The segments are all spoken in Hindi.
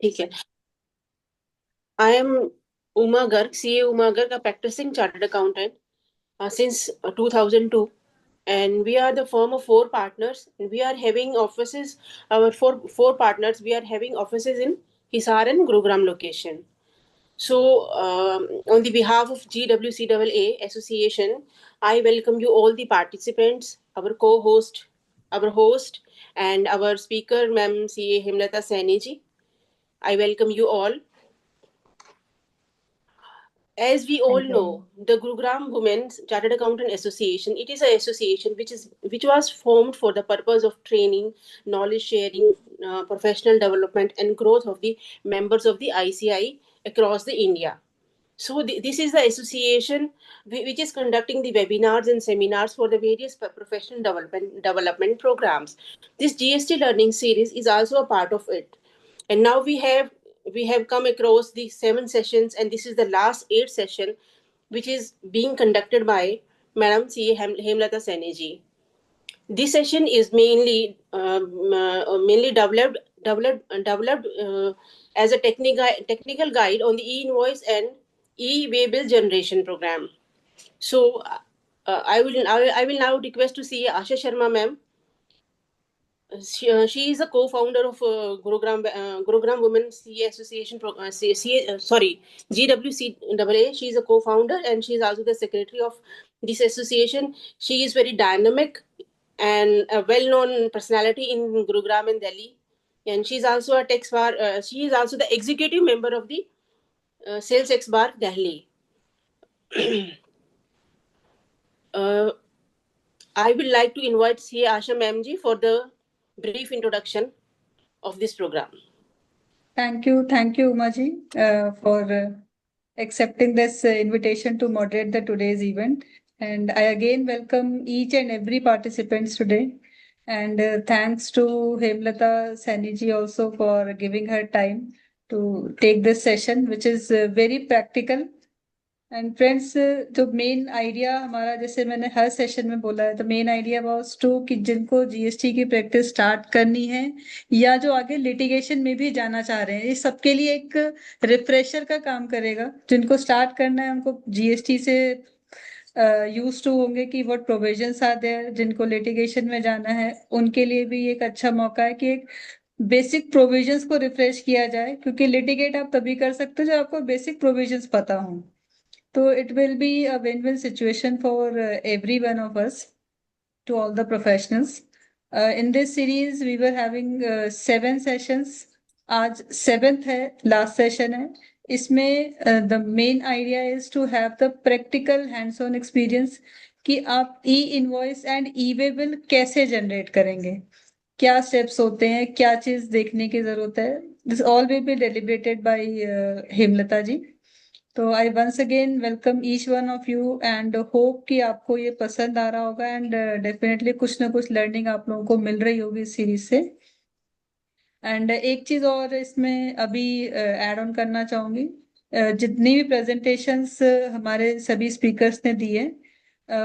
ठीक है. I am Uma Garg, CA Uma Garg, a practicing chartered accountant since 2002. And we are the firm of four partners. We are having offices, our four partners, we are having offices in Hisar and Gurugram location. So, on the behalf of GWCAA Association, I welcome you all the participants, our co-host, our host, and our speaker, Ma'am CA Hemlata Saini ji. I welcome you all. As we all Thank you. know, the Gurugram Women's Chartered Accountant Association, it is an association which was formed for the purpose of training, knowledge sharing, professional development, and growth of the members of the ICI across the India. So this is the association which is conducting the webinars and seminars for the various professional development programs. This GST learning series is also a part of it. And now we have come across the 7 sessions, and this is the last 8 session, which is being conducted by Madam C. Hemlata Saini. This session is mainly developed as a technical guide on the e-invoice and e-way bill generation program. So I will now request to see Asha Sharma ma'am. She is a co-founder of Gurugram Women CA Association. GWCAA. She is a co-founder and she is also the secretary of this association. She is very dynamic and a well-known personality in Gurugram and Delhi. And she is also a Tex Bar. She is also the executive member of the Sales X Bar Delhi. uh, I would like to invite CA Asha Ma'am for the brief introduction of this program. Thank you, Umaji, for accepting this invitation to moderate the today's event. And I again welcome each and every participants today. And thanks to Hemlata Saniji also for giving her time to take this session, which is very practical. And friends जो मेन आइडिया हमारा, जैसे मैंने हर सेशन में बोला है, तो मेन आइडिया वाज टू कि जिनको जीएसटी की प्रैक्टिस स्टार्ट करनी है या जो आगे लिटिगेशन में भी जाना चाह रहे हैं, ये सबके लिए एक रिफ्रेशर का काम करेगा. जिनको स्टार्ट करना है उनको जीएसटी से यूज टू होंगे कि व्हाट प्रोविजंस आर देयर. जिनको लिटिगेशन में जाना है उनके लिए भी एक अच्छा मौका है कि एक बेसिक प्रोविजंस को रिफ्रेश किया जाए, क्योंकि लिटिगेट आप तभी कर सकते हो जब आपको बेसिक प्रोविजंस पता हो. So it will be a win-win situation for every one of us, to all the professionals. In this series, we were having 7 sessions. आज 7th है, last session है. इसमें the main idea is to have the practical hands-on experience कि आप e-invoice and e-way bill कैसे generate करेंगे, क्या steps होते हैं, क्या चीज देखने की जरूरत है. This all will be deliberated by Hemlata ji. तो I once again welcome each one of you and hope कि आपको ये पसंद आ रहा होगा एंड डेफिनेटली कुछ ना कुछ लर्निंग आप लोगों को मिल रही होगी इस सीरीज से. एंड एक चीज और इसमें अभी ऐड ऑन करना चाहूंगी. जितनी भी प्रेजेंटेशंस हमारे सभी स्पीकर्स ने दी है,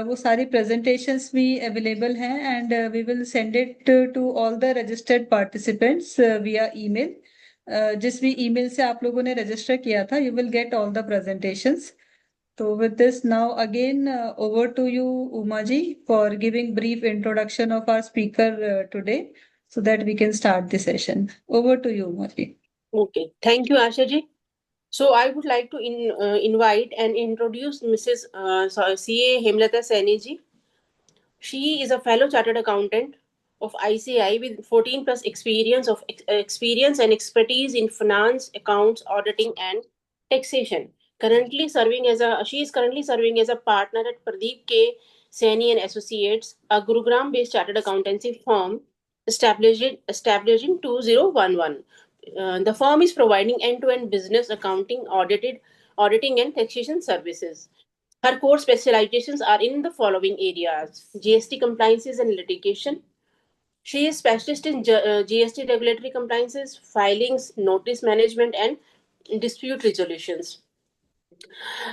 वो सारी प्रेजेंटेशंस भी अवेलेबल हैं and we will send it to all the registered participants via email. जिस भी ईमेल से आप लोगों ने रजिस्टर किया था, you will get all the presentations. तो with this, now again over to you, Umaji, for giving brief introduction of our speaker today, so that we can start the session. Over to you, Umaji. Okay, thank you, Asha ji. So I would like to invite and introduce Mrs. CA Hemlata Saini ji. She is a fellow chartered accountant of ICI with 14 plus experience and expertise in finance, accounts, auditing, and taxation. She is currently serving as a partner at Pradeep K. Saini and Associates, a Gurugram-based chartered accountancy firm established in 2011. The firm is providing end-to-end business accounting, auditing, and taxation services. Her core specializations are in the following areas: GST compliances and litigation. She is specialist in GST regulatory compliances, filings, notice management, and dispute resolutions.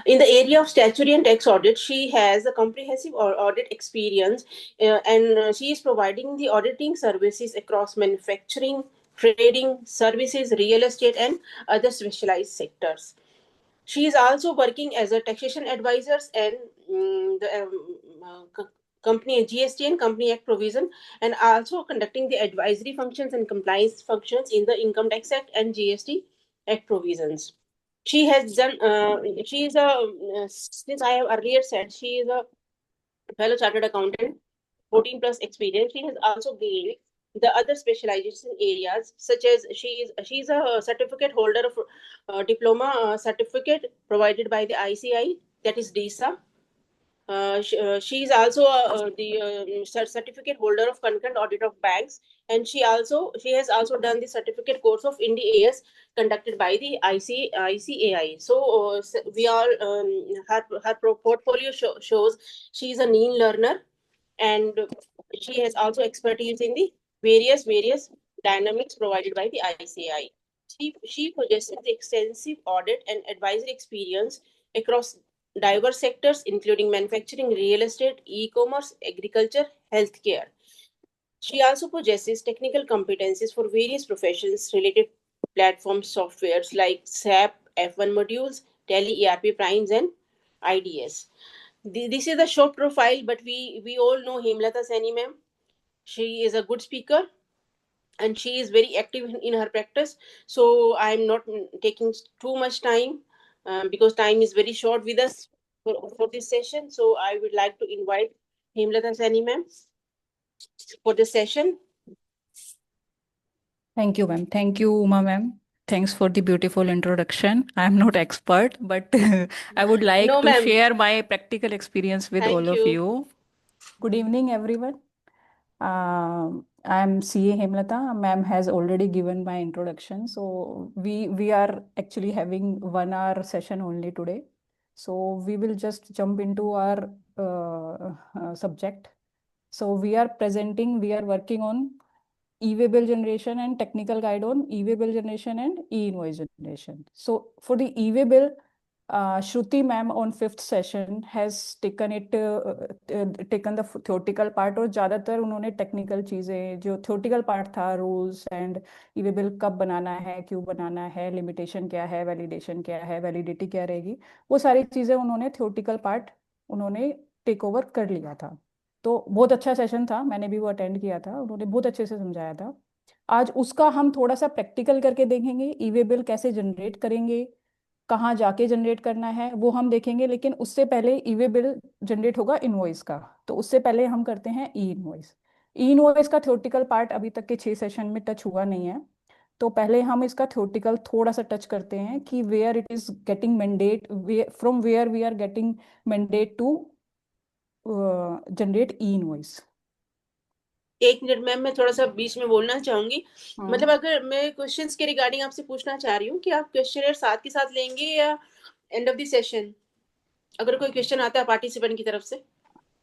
In the area of statutory and tax audit, she has a comprehensive audit experience, and she is providing the auditing services across manufacturing, trading, services, real estate, and other specialized sectors. She is also working as a taxation advisor and the company GST and Company Act provision, and also conducting the advisory functions and compliance functions in the Income Tax Act and GST Act provisions. She has done. She is a since I have earlier said she is a fellow chartered accountant, 14 plus experience. She has also gained the other specialization areas such as she is a certificate holder of diploma certificate provided by the ICI, that is DISA. She is also the certificate holder of concurrent audit of banks, and she has also done the certificate course of INDIAS conducted by the ICAI. So we are her portfolio shows she is a keen learner, and she has also expertise in the various dynamics provided by the ICAI. She possesses extensive audit and advisory experience across diverse sectors, including manufacturing, real estate, e-commerce, agriculture, healthcare. She also possesses technical competencies for various professions related platform softwares like SAP, F1 modules, Tele ERP Primes, and IDS. This is the short profile, but we all know Hemlata Saini ma'am. She is a good speaker and she is very active in her practice. So I'm not taking too much time because time is very short with us for this session. So I would like to invite Hemlata Saini ma'am for this session. Thank you, ma'am. Thank you, Uma ma'am. Thanks for the beautiful introduction. I'm not expert, but I would like No, to ma'am. share my practical experience with all Thank of you. you. Good evening, everyone. I'm CA Hemlata. Ma'am has already given my introduction. So we are actually having 1 hour session only today. So we will just jump into our subject. So we are working on e-way bill generation and technical guide on e-way bill generation and e-invoice generation. So for the e-way bill, Shruti ma'am on 5th session has taken the theoretical part, और ज़्यादातर उन्होंने technical चीज़ें जो theoretical part था, rules and e-way bill कब बनाना है, क्यों बनाना है, limitation क्या है, validation क्या है, validity क्या रहेगी, वो सारी चीज़ें उन्होंने theoretical part उन्होंने take over कर लिया था. तो बहुत अच्छा सेशन था, मैंने भी वो अटेंड किया था, उन्होंने बहुत अच्छे से समझाया था. आज उसका हम थोड़ा सा प्रैक्टिकल करके देखेंगे, ई-वे बिल कैसे जनरेट करेंगे, कहाँ जाके जनरेट करना है वो हम देखेंगे. लेकिन उससे पहले ई-वे बिल जनरेट होगा इनवॉइस का, तो उससे पहले हम करते हैं ई इनवॉइस. ई इनवॉइस का थ्योरेटिकल पार्ट अभी तक के 6 सेशन में टच हुआ नहीं है, तो पहले हम इसका थ्योरेटिकल थोड़ा सा टच करते हैं कि where it is getting mandate, from where we are getting mandate to generate e invoice. एक मिनट मैम, मैं थोड़ा सा बीच में बोलना चाहूंगी. मतलब अगर मैं क्वेश्चंस के रिगार्डिंग आपसे पूछना चाह रही हूँ कि आप क्वेश्चन साथ के साथ लेंगे या एंड ऑफ द सेशन, अगर कोई क्वेश्चन आता है पार्टिसिपेंट की तरफ से.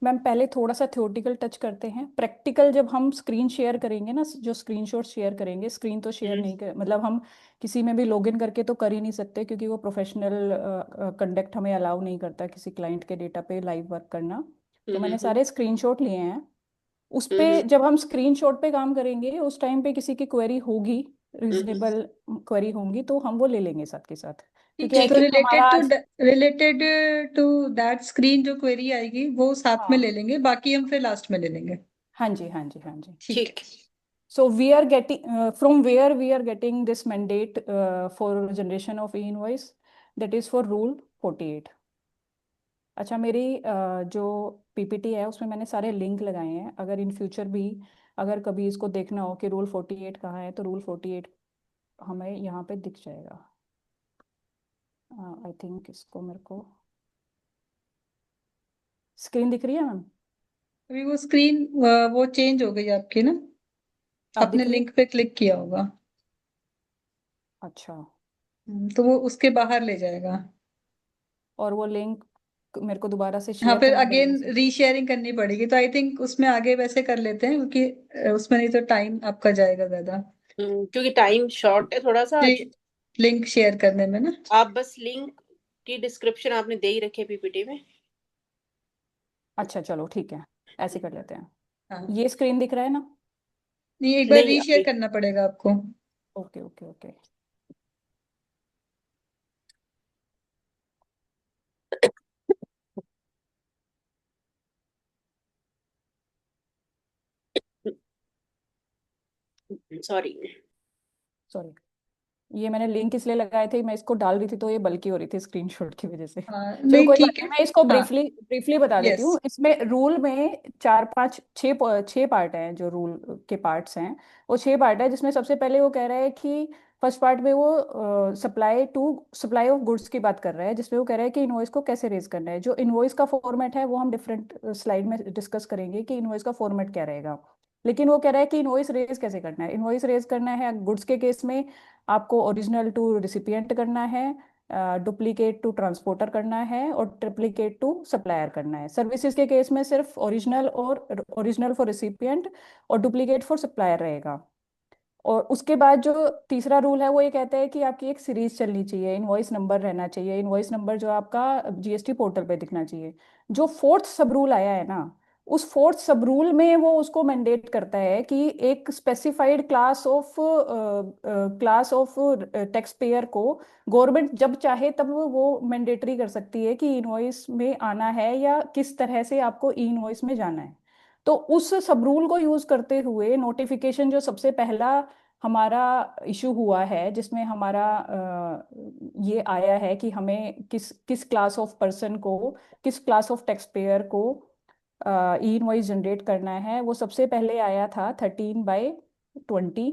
मैम पहले थोड़ा सा थ्योरेटिकल टच करते हैं. प्रैक्टिकल जब हम स्क्रीन शेयर करेंगे ना, जो स्क्रीनशॉट शेयर करेंगे, स्क्रीन तो शेयर नहीं कर, मतलब हम किसी में भी लॉगिन करके तो कर ही नहीं सकते, क्योंकि वो प्रोफेशनल कंडक्ट हमें अलाउ नहीं करता किसी क्लाइंट के डेटा पे लाइव वर्क करना. तो मैंने सारे स्क्रीनशॉट लिए हैं. उस पे जब हम स्क्रीनशॉट पे काम करेंगे, उस टाइम पे किसी की क्वेरी होगी, रीजनेबल क्वेरी होंगी, तो हम वो ले लेंगे साथ के साथ. क्योंकि आई तो थिंक हमारा रिलेटेड टू दैट स्क्रीन जो क्वेरी आएगी वो साथ में ले लेंगे, बाकी हम फिर लास्ट में ले लेंगे. हाँ जी, हाँ जी, हाँ जी. ठीक. So we are getting from where we are getting this mandate for generation of e-invoice, that is for rule 48. अच्छा, मेरी जो पीपीटी है उसमें मैंने सारे लिंक लगाए हैं. अगर इन फ्यूचर भी अगर कभी इसको देखना हो कि रूल 48 कहाँ है, तो रूल 48 हमें यहाँ पे दिख जाएगा. आई थिंक इसको मेरे को स्क्रीन दिख रही है मैम. अभी वो स्क्रीन वो चेंज हो गई आपकी ना, आप आपने दिख रही? लिंक पे क्लिक किया होगा. अच्छा. तो वो उसके बाहर ले जाएगा. और वो लिंक मेरे को दोबारा से हाँ, शेयर फिर करना अगेन पड़ेगा? रीशेयरिंग करनी पड़ेगी. तो आई थिंक उसमें आगे वैसे कर लेते हैं, क्योंकि उसमें नहीं तो टाइम आपका जाएगा ज्यादा. क्योंकि टाइम शॉर्ट है थोड़ा सा आज. लिंक शेयर करने में ना, आप बस लिंक की डिस्क्रिप्शन आपने दे ही रखी है पीपीटी में. अच्छा चलो ठीक है, ऐसे कर लेते हैं. हाँ. ये स्क्रीन दिख रहा है ना? नहीं, एक बार नहीं रीशेयर अभी. करना पड़ेगा आपको. Okay okay okay. Sorry. Sorry, ये मैंने लिंक इसलिए लगाए थे, मैं इसको डाल रही थी तो ये बल्की हो रही थी स्क्रीनशॉट की वजह से। हाँ चलो नहीं कोई बात ठीक नहीं, है। मैं इसको हाँ ब्रीफली ब्रीफली बता देती यस। हूँ। इसमें रूल में चार पांच छह पार्ट हैं, जो रूल के पार्ट्स हैं वो छह पार्ट है। जिसमें सबसे पहले वो कह रहा है कि फर्स्ट पार्ट में वो सप्लाई ऑफ गुड्स की बात कर रहा है, जिसमें वो कह रहा है कि इनवॉइस को कैसे रेज करना है। जो इनवॉइस का फॉर्मेट है वो हम डिफरेंट स्लाइड में डिस्कस करेंगे कि इनवॉइस का फॉर्मेट क्या रहेगा। लेकिन वो कह रहा है कि इनवॉइस रेज कैसे करना है। इनवॉइस रेज करना है गुड्स के केस में, आपको ओरिजिनल टू रिसिपिएंट करना है, डुप्लीकेट टू ट्रांसपोर्टर करना है, और ट्रिप्लीकेट टू सप्लायर करना है। सर्विसेज के केस में सिर्फ ओरिजिनल फॉर रिसिपिएंट और डुप्लीकेट फॉर सप्लायर रहेगा। और उसके बाद जो तीसरा रूल है वो ये कहता है कि आपकी एक सीरीज चलनी चाहिए, इनवॉइस नंबर रहना चाहिए, इनवॉइस नंबर जो आपका जीएसटी पोर्टल पे दिखना चाहिए। जो फोर्थ सब रूल आया है ना, उस फोर्थ सब रूल में वो उसको मैंडेट करता है कि एक specified class of tax payer को गवर्नमेंट जब चाहे तब वो मैंडेटरी कर सकती है कि इनवॉइस में आना है या किस तरह से आपको ई इनवॉइस में जाना है। तो उस सब रूल को यूज करते हुए नोटिफिकेशन जो सबसे पहला हमारा इशू हुआ है, जिसमें हमारा ये आया है कि हमें किस किस क्लास ऑफ पर्सन को, किस क्लास ऑफ टैक्स पेयर को ई इनवॉइस जनरेट करना है, वो सबसे पहले आया था 13/20।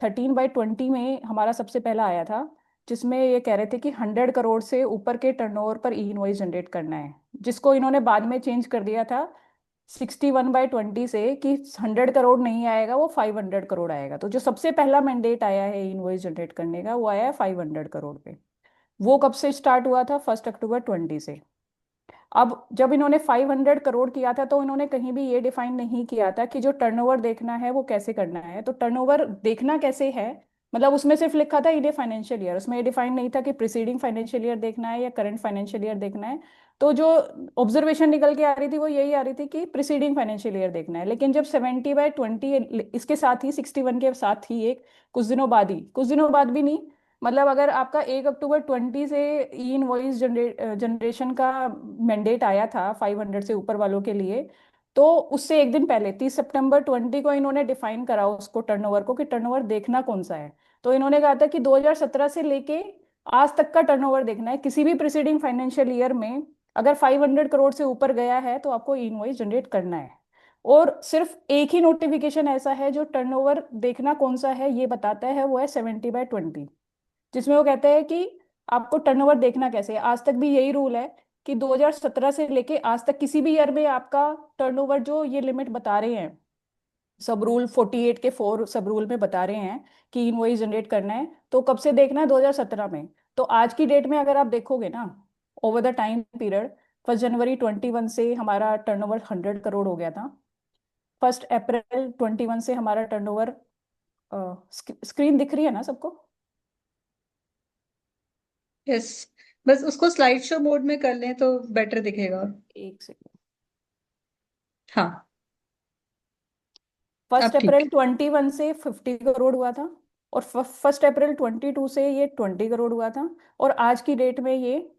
13/20 में हमारा सबसे पहला आया था, जिसमें ये कह रहे थे कि 100 करोड़ से ऊपर के टर्नओवर पर ई इनवॉइस जनरेट करना है, जिसको इन्होंने बाद में चेंज कर दिया था 61/20 से कि 100 करोड़ नहीं आएगा, वो 500 करोड़ आएगा। तो जो सबसे पहला मैंडेट आया है इनवॉइस जनरेट करने का, वो आया है 500 करोड़ पे। वो कब से स्टार्ट हुआ था? 1 अक्टूबर 20 से। अब जब इन्होंने 500 करोड़ किया था तो इन्होंने कहीं भी ये डिफाइन नहीं किया था कि जो टर्नओवर देखना है वो कैसे करना है। तो टर्नओवर देखना कैसे है, मतलब उसमें सिर्फ लिखा था इंडिया फाइनेंशियल ईयर, उसमें ये डिफाइन नहीं था कि प्रीसीडिंग फाइनेंशियल ईयर देखना है या करंट फाइनेंशियल ईयर देखना है। तो जो ऑब्जर्वेशन निकल के आ रही थी वो यही आ रही थी कि प्रीसीडिंग फाइनेंशियल ईयर देखना है। लेकिन जब 70/20, इसके साथ ही 61 के साथ ही एक कुछ दिनों बाद ही, कुछ दिनों बाद भी नहीं, मतलब अगर आपका 1 अक्टूबर 20 से ई इनवॉइस जनरेशन का मैंडेट आया था 500 से ऊपर वालों के लिए, तो उससे एक दिन पहले 30 सितंबर 20 को इन्होंने डिफाइन करा उसको, टर्नओवर को, कि टर्नओवर देखना कौन सा है। तो इन्होंने कहा था कि 2017 से लेके आज तक का टर्नओवर देखना है। किसी भी प्रीसीडिंग फाइनेंशियल ईयर में अगर 500 करोड़ से ऊपर गया है तो आपको ई इनवॉइस जनरेट करना है। और सिर्फ एक ही नोटिफिकेशन ऐसा है जो टर्नओवर देखना कौन सा है ये बताता है, वो है 70/20, जिसमें वो कहते हैं कि आपको टर्नओवर देखना कैसे है। आज तक भी यही रूल है कि 2017 से लेके आज तक किसी भी ईयर में आपका टर्नओवर, जो ये लिमिट बता रहे हैं सब रूल 48 के 4 सब रूल में बता रहे हैं कि इनवॉइस जनरेट करना है, तो कब से देखना है? 2017 में। तो आज की डेट में अगर आप देखोगे ना, ओवर द टाइम पीरियड, 1 जनवरी 21 से हमारा टर्नओवर 100 करोड़ हो गया था। 1 अप्रैल 21 से हमारा टर्नओवर, स्क्रीन दिख रही है ना सबको? यस, बस उसको स्लाइड शो मोड में कर लें तो बेटर दिखेगा। एक सेकंड। हाँ फर्स्ट अब ठीक। अप्रैल 21 से 50 करोड़ हुआ था, और 1 अप्रैल 22 से ये 20 करोड़ हुआ था। और आज की डेट में ये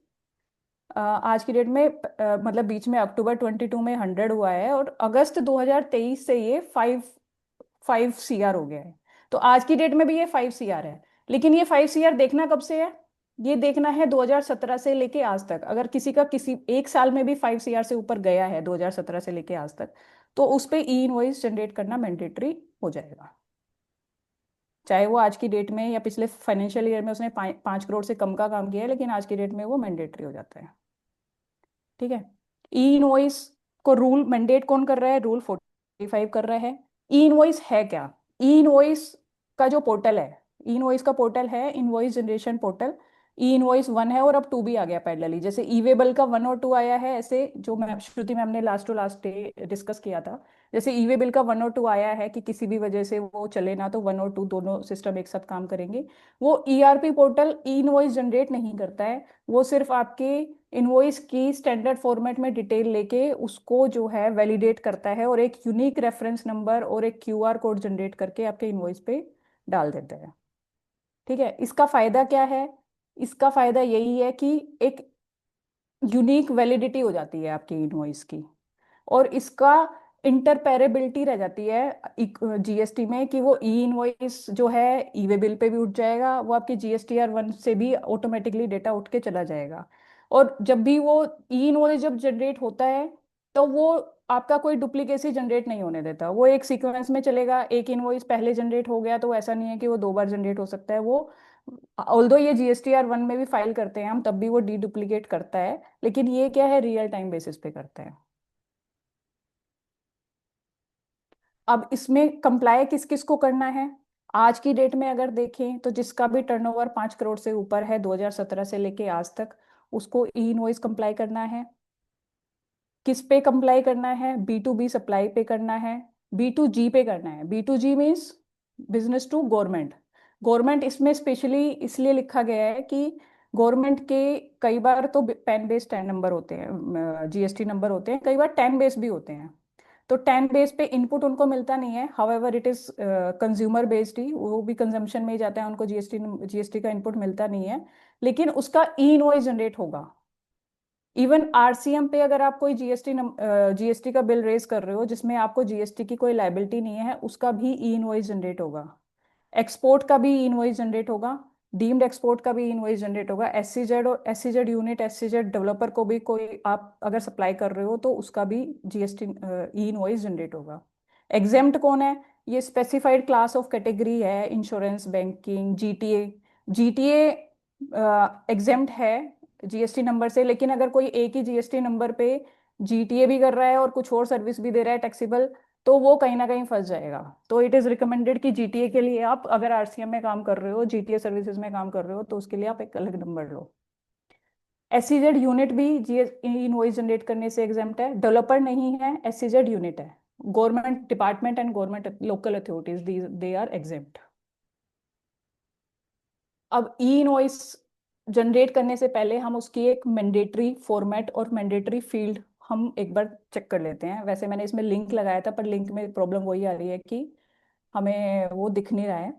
आज की डेट में मतलब बीच में अक्टूबर 22 में 100 हुआ है, और अगस्त 2023 से ये 5 CR हो गया है। तो आज की डेट में भी ये 5 CR है। लेकिन ये 5 CR देखना कब से है? ये देखना है 2017 से लेके आज तक। अगर किसी का किसी एक साल में भी 5 CR से ऊपर गया है 2017 से लेके आज तक, तो उस पे ई इनवॉइस जनरेट करना मैंडेटरी हो जाएगा। चाहे वो आज की डेट में या पिछले फाइनेंशियल ईयर में उसने 5 करोड़ से कम का काम किया है, लेकिन आज की डेट में वो मैंडेटरी हो जाता है। ठीक है। ई इनवॉइस को रूल मैंडेट कौन कर रहा है? रूल 45 कर रहा है। ई इनवॉइस है क्या? ई इनवॉइस का जो पोर्टल है, ई इनवॉइस का पोर्टल है इनवॉइस जनरेशन पोर्टल। ई इनवॉइस 1 है और अब 2 भी आ गया पैरेलली। जैसे ई वेबल का 1 और 2 आया है, ऐसे जो मैं श्रुति मैम ने last to last day discuss किया था, जैसे ई वे बिल का 1 और 2 आया है कि किसी भी वजह से वो चले ना तो 1 और 2 दोनों सिस्टम एक साथ काम करेंगे। वो ERP portal e invoice generate नहीं करता है, वो सिर्फ आपके इनवॉइस की स्टैंडर्ड फॉर्मेट में डिटेल लेके उसको जो है वैलिडेट करता है, और एक यूनिक रेफरेंस नंबर और एक क्यूआर कोड जनरेट करके आपके इनवॉइस पे डाल देते हैं। ठीक है, इसका फायदा क्या है? इसका फायदा यही है कि एक यूनिक वैलिडिटी हो जाती है आपकी इनवॉइस की, और इसका इंटरपेरेबिलिटी रह जाती है जीएसटी में, कि वो ई इनवॉइस जो है ई वे बिल पे भी उठ जाएगा, वो आपकी GSTR 1 से भी ऑटोमेटिकली डेटा उठ के चला जाएगा। और जब भी वो ई इनवॉइस जब जनरेट होता है तो वो आपका कोई डुप्लीकेसी जनरेट नहीं होने देता, वो एक सीक्वेंस में चलेगा। एक इनवॉइस पहले जनरेट हो गया तो ऐसा नहीं है कि वो 2 बार जनरेट हो सकता है। वो ऑल्दो ये GSTR 1 में भी फाइल करते हैं हम, तब भी वो डी डुप्लीकेट करता है, लेकिन ये क्या है, रियल टाइम बेसिस पे करता है। अब इसमें कंप्लाई किस किस को करना है? आज की डेट में अगर देखें तो जिसका भी टर्नओवर 5 करोड़ से ऊपर है 2017 से लेके आज तक, उसको ई इनवॉइस कंप्लाई करना है। किस पे कंप्लाई करना है? B2B सप्लाई पे करना है, B2G पे करना है। B2G means business to government. Government इसमें स्पेशली इसलिए लिखा गया है कि गवर्नमेंट के कई बार तो पेन बेस्ड टैन नंबर होते हैं, GST नंबर होते हैं, कई बार टैन बेस्ड भी होते हैं। तो टैन बेस पे इनपुट उनको मिलता नहीं है, however it is consumer based ही, वो भी कंजम्पशन में ही जाता है, उनको जीएसटी का इनपुट मिलता नहीं है, लेकिन उसका ई इनवॉइस जनरेट होगा। इवन आरसीएम पे अगर आप कोई जीएसटी का बिल रेज कर रहे हो जिसमें आपको जीएसटी की कोई लाइबिलिटी नहीं है, उसका भी ई इनवॉइस जनरेट होगा। एक्सपोर्ट का भी ई इनवॉइस जनरेट होगा, डीम्ड एक्सपोर्ट का भी इनवॉइस जनरेट होगा। SCZ और SCZ यूनिट, SCZ डेवलपर को भी कोई आप अगर सप्लाई कर रहे हो तो उसका भी जीएसटी ई इनवॉइस जनरेट होगा। एग्जेम्प्ट कौन है? ये स्पेसिफाइड क्लास ऑफ कैटेगरी है, insurance, banking, GTA. GTA exempt है जीएसटी नंबर से, लेकिन अगर कोई एक ही जीएसटी नंबर पे जीटीए भी कर रहा है और कुछ और सर्विस भी दे रहा है टैक्सीबल, तो वो कहीं ना कहीं फंस जाएगा। तो इट इज रिकमेंडेड कि जीटीए के लिए आप अगर आरसीएम में काम कर रहे हो, जीटीए सर्विसेज में काम कर रहे हो, तो उसके लिए आप एक अलग नंबर लो। SCZ यूनिट भी जीएस इनवॉइस जनरेट करने से एग्जाम्प्ट है। डेवलपर नहीं है, SCZ यूनिट है। Government department and government local authorities they are exempt. अब ई इनवॉइस जनरेट करने से पहले हम उसकी एक मैंडेटरी फॉर्मेट और मैंडेटरी फील्ड हम एक बार चेक कर लेते हैं। वैसे मैंने इसमें लिंक लगाया था, पर लिंक में प्रॉब्लम वही आ रही है कि हमें वो दिख नहीं रहा है।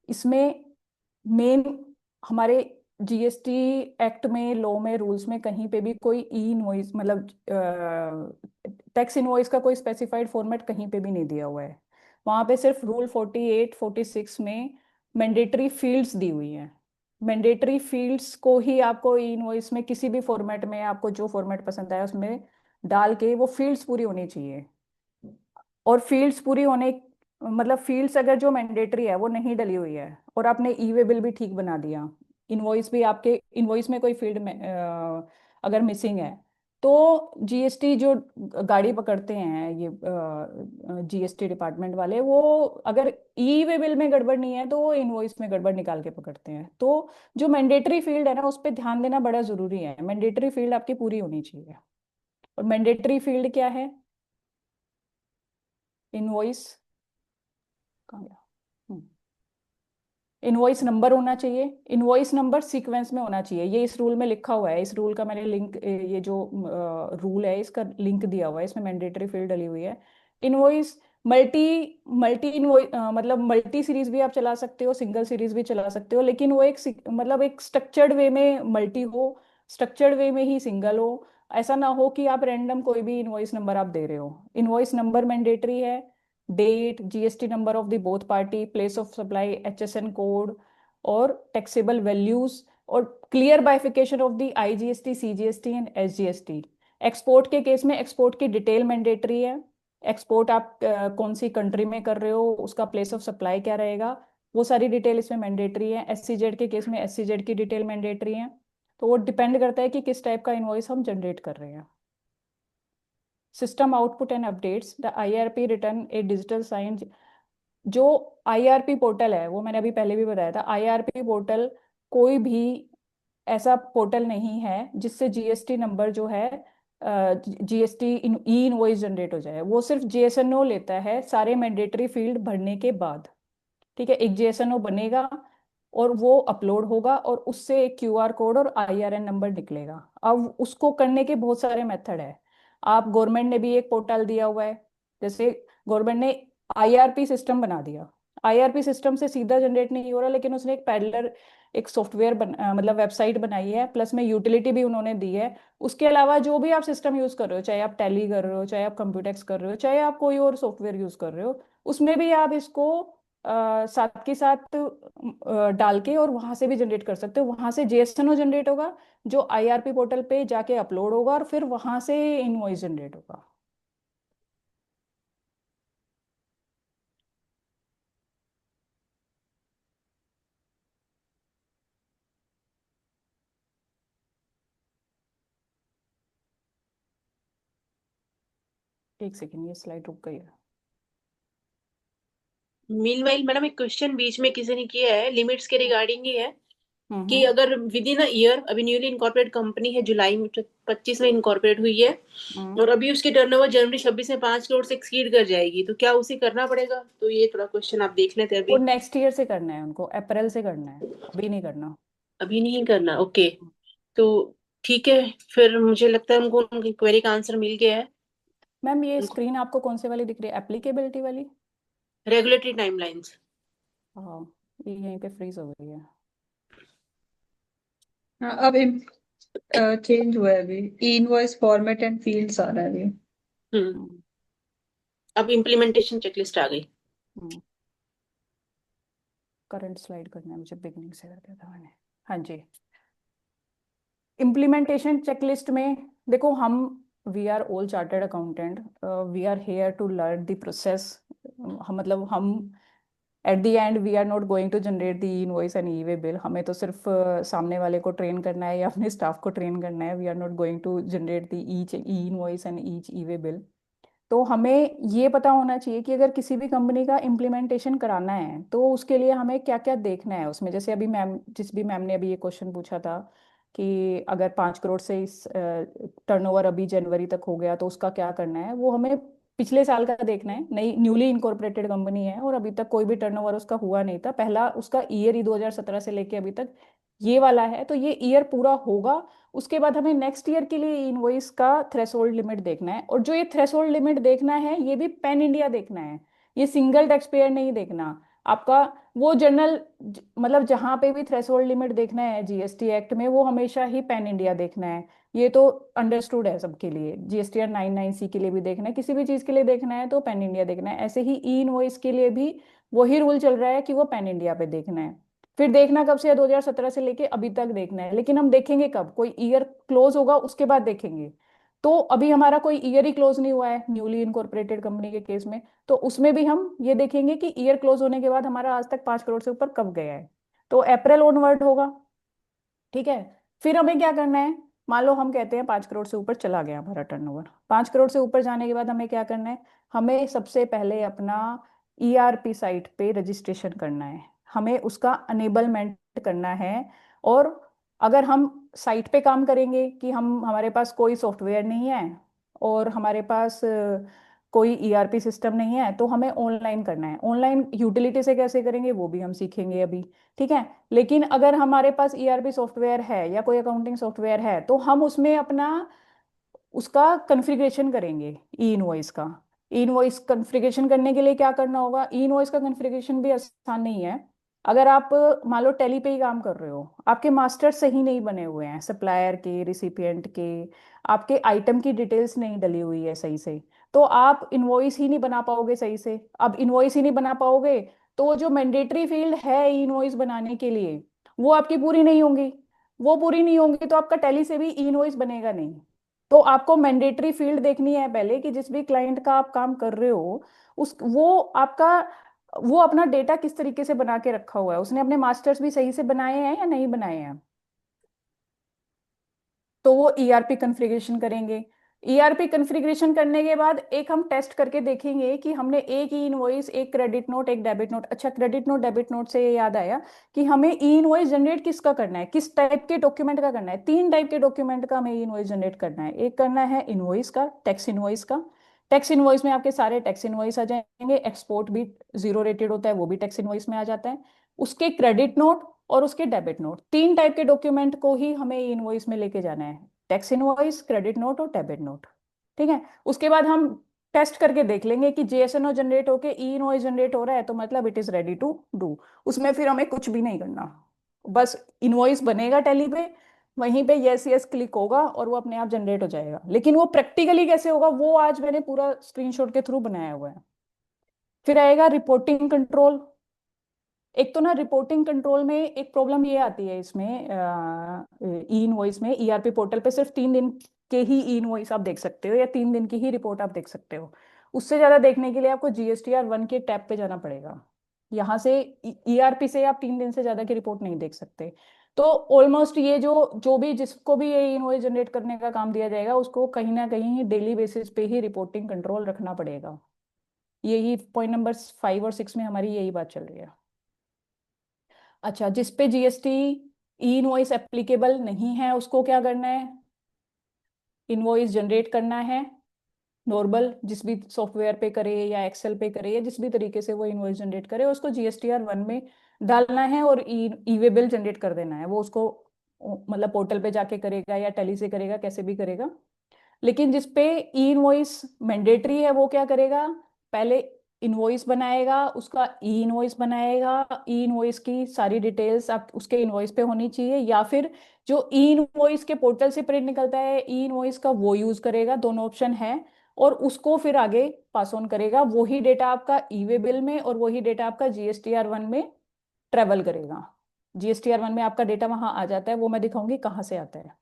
इसमें मेन हमारे जीएसटी एक्ट में, लॉ में, रूल्स में कहीं पे भी कोई ई इनवॉइस मतलब टैक्स इनवॉइस का कोई स्पेसिफाइड फॉर्मेट कहीं पे भी नहीं दिया हुआ है। वहां पे सिर्फ रूल 48 46 में मैंडेटरी फील्ड्स दी हुई हैं। मैंडेटरी फील्ड्स को ही आपको ई इनवॉइस में किसी भी फॉर्मेट में आपको जो फॉर्मेट पसंद आया उसमें डाल के वो फील्ड्स पूरी होनी चाहिए। और फील्ड्स पूरी होने मतलब फील्ड्स अगर जो मैंडेटरी है वो नहीं डली हुई है और आपने ई वे बिल भी ठीक बना दिया, इनवॉइस भी आपके इनवॉइस में कोई फील्ड में अगर मिसिंग है, तो जीएसटी जो गाड़ी पकड़ते हैं ये जीएसटी डिपार्टमेंट वाले, वो अगर ई वे बिल में गड़बड़ नहीं है तो वो इनवॉइस में गड़बड़ निकाल के पकड़ते हैं। तो जो मैंडेटरी फील्ड है ना, उस पर ध्यान देना बड़ा जरूरी है। मैंडेटरी फील्ड आपकी पूरी होनी चाहिए। और मैंडेटरी फील्ड क्या है? इनवॉइस कहाँ गया? इनवॉइस नंबर होना चाहिए। इनवॉइस नंबर सीक्वेंस में होना चाहिए, ये इस रूल में लिखा हुआ है। इस रूल का मैंने लिंक, ये जो रूल है इसका लिंक दिया हुआ है, इसमें मैंडेटरी फील्ड डली हुई है। इनवॉइस मल्टी मल्टी इनवॉइस मतलब मल्टी सीरीज भी आप चला सकते हो, सिंगल सीरीज भी चला सकते हो, लेकिन वो एक मतलब एक स्ट्रक्चर्ड वे में मल्टी हो, स्ट्रक्चर्ड वे में ही सिंगल हो। ऐसा ना हो कि आप रैंडम कोई भी इनवॉइस नंबर आप दे रहे हो। इनवॉइस नंबर मैंडेटरी है, date, GST number of the both party, place of supply, HSN code और टैक्सेबल वैल्यूज, और clear bifurcation of the IGST, CGST and SGST। Export के केस में एक्सपोर्ट की डिटेल मैंडेटरी है। एक्सपोर्ट आप कौन सी कंट्री में कर रहे हो, उसका प्लेस ऑफ सप्लाई क्या रहेगा, वो सारी डिटेल इसमें मैंडेटरी है। SCZ के केस में SCZ की डिटेल मैंडेटरी है। तो वो डिपेंड करता है कि किस टाइप का इनवॉइस हम जनरेट कर रहे हैं। System output and updates, the IRP return a digital sign. जो IRP पोर्टल है वो मैंने अभी पहले भी बताया था। IRP पोर्टल कोई भी ऐसा पोर्टल नहीं है जिससे जीएसटी नंबर जो है GST ई इनवॉइस जनरेट हो जाए। वो सिर्फ JSNO लेता है सारे मैंडेटरी फील्ड भरने के बाद। ठीक है, एक JSNO बनेगा और वो अपलोड होगा और उससे एक QR कोड और IRN नंबर निकलेगा। अब उसको करने के बहुत सारे मेथड है। आप गवर्नमेंट ने भी एक पोर्टल दिया हुआ है, जैसे गवर्नमेंट ने IRP सिस्टम बना दिया। आईआरपी सिस्टम से सीधा जनरेट नहीं हो रहा, लेकिन उसने एक पैरेलल एक सॉफ्टवेयर मतलब वेबसाइट बनाई है, प्लस में यूटिलिटी भी उन्होंने दी है। उसके अलावा जो भी आप सिस्टम यूज कर रहे हो, चाहे आप टैली कर रहे हो, चाहे आप कंप्यूटेक्स कर रहे हो, चाहे आप कोई और सॉफ्टवेयर यूज कर रहे हो, उसमें भी आप इसको साथ के साथ डाल के और वहां से भी जनरेट कर सकते हो। वहां से जेएसएनओ जनरेट होगा, जो आईआरपी पोर्टल पे जाके अपलोड होगा, और फिर वहां से इनवॉइस जनरेट होगा। एक सेकेंड, ये स्लाइड रुक गई है। मीनवाइल मैडम, एक क्वेश्चन बीच में किसी ने किया है, लिमिट्स के रिगार्डिंग ही है कि हम्म अगर विद इन अ ईयर, अभी न्यूली इनकॉर्पोरेट कंपनी है, जुलाई में 25 में इनकॉर्पोरेट हुई है, हम्म। और अभी उसकी टर्नओवर जनवरी 26 में 5 करोड़ से एक्सीड कर जाएगी, तो क्या उसे करना पड़ेगा? तो ये थोड़ा क्वेश्चन आप देख लेते हैं वो अभी। नेक्स्ट ईयर से करना है, उनको अप्रैल से करना है, अभी नहीं करना। अभी नहीं करना, ओके। तो ठीक है, फिर मुझे लगता है उनको उनकी क्वेरी का आंसर मिल गया है। मैम ये स्क्रीन आपको कौन से वाली दिख रही है, एप्लीकेबिलिटी वाली? Regulatory timelines. हाँ, ये यहीं पे फ्रीज हो गई है। हाँ, अब चेंज हुआ है अभी, e invoice format and fields आ रहा है अभी। हम्म। हम्म अब इम्प्लीमेंटेशन चेकलिस्ट आ गई। हम्म। करंट स्लाइड करना है मुझे, बिगनिंग से कर दिया था मैंने। हाँ जी, इम्प्लीमेंटेशन चेकलिस्ट में देखो, हम we are all chartered accountant, we are here to learn the process. हम मतलब हम at the end we are not going to generate the invoice and e way bill. हमें तो सिर्फ सामने वाले को ट्रेन करना है या अपने स्टाफ को ट्रेन करना है। We are not going to generate the each e invoice and each e way bill. तो हमें ये पता होना चाहिए कि अगर किसी भी कंपनी का इम्प्लीमेंटेशन कराना है तो उसके लिए हमें क्या क्या देखना है उसमें। जैसे अभी मैम, जिस भी मैम ने अभी ये क्वेश्चन पूछा था कि अगर 5 करोड़ से इस टर्नओवर अभी जनवरी तक हो गया तो उसका क्या करना है, वो हमें पिछले साल का देखना है। नई न्यूली इनकॉर्पोरेटेड कंपनी है और अभी तक कोई भी टर्नओवर उसका हुआ नहीं था, पहला उसका ईयर ही 2017 से लेके अभी तक ये वाला है, तो ये ईयर पूरा होगा। उसके बाद हमें नेक्स्ट ईयर के लिए इनवॉइस का थ्रेशोल्ड लिमिट देखना है, और जो ये थ्रेशोल्ड लिमिट देखना है ये भी पैन इंडिया देखना है, ये सिंगल टैक्स पेयर नहीं देखना आपका। वो जनरल मतलब जहां पे भी थ्रेशोल्ड लिमिट देखना है जीएसटी एक्ट में, वो हमेशा ही पैन इंडिया देखना है। ये तो अंडरस्टूड है सबके लिए, जीएसटीआर 99C के लिए भी देखना है, किसी भी चीज के लिए देखना है तो पैन इंडिया देखना है। ऐसे ही ई इनवॉइस के लिए भी वही रूल चल रहा है कि वो पैन इंडिया पे देखना है। फिर देखना कब से है, 2017 से लेके अभी तक देखना है, लेकिन हम देखेंगे कब, कोई ईयर क्लोज होगा उसके बाद देखेंगे। तो अभी हमारा कोई ईयर ही क्लोज नहीं हुआ है न्यूली इनकॉर्पोरेटेड कंपनी के केस में, तो उसमें भी हम ये देखेंगे कि ईयर क्लोज होने के बाद हमारा आज तक 5 करोड़ से ऊपर कब गया है। तो अप्रैल ऑनवर्ड होगा, ठीक है। फिर हमें क्या करना है, मान लो हम कहते हैं 5 करोड़ से ऊपर चला गया हमारा टर्नओवर, 5 करोड़ से ऊपर जाने के बाद हमें क्या करना है, हमें सबसे पहले अपना ईआरपी साइट पे रजिस्ट्रेशन करना है, हमें उसका अनेबलमेंट करना है। और अगर हम साइट पे काम करेंगे कि हम हमारे पास कोई सॉफ्टवेयर नहीं है और हमारे पास कोई ईआरपी सिस्टम नहीं है, तो हमें ऑनलाइन करना है। ऑनलाइन यूटिलिटी से कैसे करेंगे वो भी हम सीखेंगे अभी, ठीक है। लेकिन अगर हमारे पास ईआरपी सॉफ्टवेयर है या कोई अकाउंटिंग सॉफ्टवेयर है तो हम उसमें अपना उसका कॉन्फ़िगरेशन करेंगे ई इनवॉइस का। ई इनवॉइस कॉन्फ़िगरेशन करने के लिए क्या करना होगा, ई इनवॉइस का कॉन्फ़िगरेशन भी आसान नहीं है। अगर आप मान लो टैली पे ही काम कर रहे हो, आपके मास्टर सही नहीं बने हुए हैं, सप्लायर के, रिसिपिएंट के, आपके आइटम की डिटेल्स नहीं डली हुई है सही से, तो आप इनवॉइस ही नहीं बना पाओगे सही से। अब इनवॉइस ही नहीं बना पाओगे तो वो जो मैंडेटरी फील्ड है ई इनवॉइस बनाने के लिए, वो आपकी पूरी नहीं होंगी। वो पूरी नहीं होंगी तो आपका टैली से भी ई इनवॉइस बनेगा नहीं। तो आपको मैंडेटरी फील्ड देखनी है पहले कि जिस भी क्लाइंट का आप काम कर रहे हो, उस वो अपना डेटा किस तरीके से बना के रखा हुआ है, उसने अपने मास्टर्स भी सही से बनाए हैं या नहीं बनाए हैं। तो वो ईआरपी कॉन्फ़िगरेशन करेंगे। ईआरपी कॉन्फ़िगरेशन करने के बाद एक हम टेस्ट करके देखेंगे कि हमने एक ई इनवॉइस, एक क्रेडिट नोट, एक डेबिट नोट, अच्छा क्रेडिट नोट डेबिट नोट से ये याद आया कि हमें ई इनवॉइस जनरेट किसका करना है, किस टाइप के डॉक्यूमेंट का करना है। 3 टाइप के डॉक्यूमेंट का हमें ई इनवॉइस जनरेट करना है। एक करना है इनवॉइस का, टैक्स इनवॉइस का। टैक्स इनवॉइस में आपके सारे टैक्स इनवॉइस आ जाएंगे, एक्सपोर्ट भी जीरो रेटेड होता है वो भी टैक्स इनवॉइस में आ जाता है। उसके क्रेडिट नोट और उसके डेबिट नोट, 3 टाइप के डॉक्यूमेंट को ही हमें इनवॉइस में लेके जाना है, टैक्स इनवॉइस, क्रेडिट नोट और डेबिट नोट, ठीक है। उसके बाद हम टेस्ट करके देख लेंगे कि जेएसएनओ जनरेट होके ई इनवॉइस जनरेट हो रहा है तो मतलब it is ready to do. उसमें फिर हमें कुछ भी नहीं करना, बस इनवॉइस बनेगा टैली पे, वहीं पे यस यस क्लिक होगा और वो अपने आप जनरेट हो जाएगा। लेकिन वो प्रैक्टिकली कैसे होगा वो आज मैंने पूरा स्क्रीनशॉट के थ्रू बनाया हुआ है। फिर आएगा रिपोर्टिंग कंट्रोल। एक तो ना रिपोर्टिंग कंट्रोल में एक प्रॉब्लम ये आती है इसमें, ई इनवॉइस में ईआरपी पोर्टल पे सिर्फ 3 दिन के ही ई इनवॉइस आप देख सकते हो या 3 दिन की ही रिपोर्ट आप देख सकते हो। उससे ज्यादा देखने के लिए आपको जीएसटीआर 1 के टैब पे जाना पड़ेगा। यहाँ से ईआरपी से आप 3 दिन से ज्यादा की रिपोर्ट नहीं देख सकते। तो ऑलमोस्ट ये जो भी जिसको भी ये इनवॉइस जनरेट करने का काम दिया जाएगा उसको कहीं ना कहीं डेली बेसिस पे ही रिपोर्टिंग कंट्रोल रखना पड़ेगा। यही पॉइंट नंबर 5 और 6 में हमारी यही बात चल रही है। अच्छा, जिस पे जीएसटी ई इनवॉइस एप्लीकेबल नहीं है उसको क्या करना है, इनवॉइस जनरेट करना है नॉर्मल जिस भी सॉफ्टवेयर पे करे या एक्सेल पे करे या जिस भी तरीके से वो इनवॉइस जनरेट करे उसको जीएसटीआर 1 में डालना है और ई वे बिल जनरेट कर देना है। वो उसको मतलब पोर्टल पे जाके करेगा या टेली से करेगा, कैसे भी करेगा। लेकिन जिस पे ई इनवॉइस मैंडेटरी है वो क्या करेगा, पहले इनवॉइस बनाएगा, उसका ई इनवॉइस बनाएगा, ई इनवॉइस की सारी डिटेल्स आप उसके इनवॉइस पे होनी चाहिए, या फिर जो ई इनवॉइस के पोर्टल से प्रिंट निकलता है ई इनवॉइस का वो यूज करेगा। दोनों ऑप्शन है और उसको फिर आगे पास ऑन करेगा। वही डेटा आपका ई वे बिल में और वही डेटा आपका जीएसटीआर 1 में ट्रेवल करेगा। जीएसटीआर 1 में आपका डेटा वहां आ जाता है, वो मैं दिखाऊंगी कहाँ से आता है।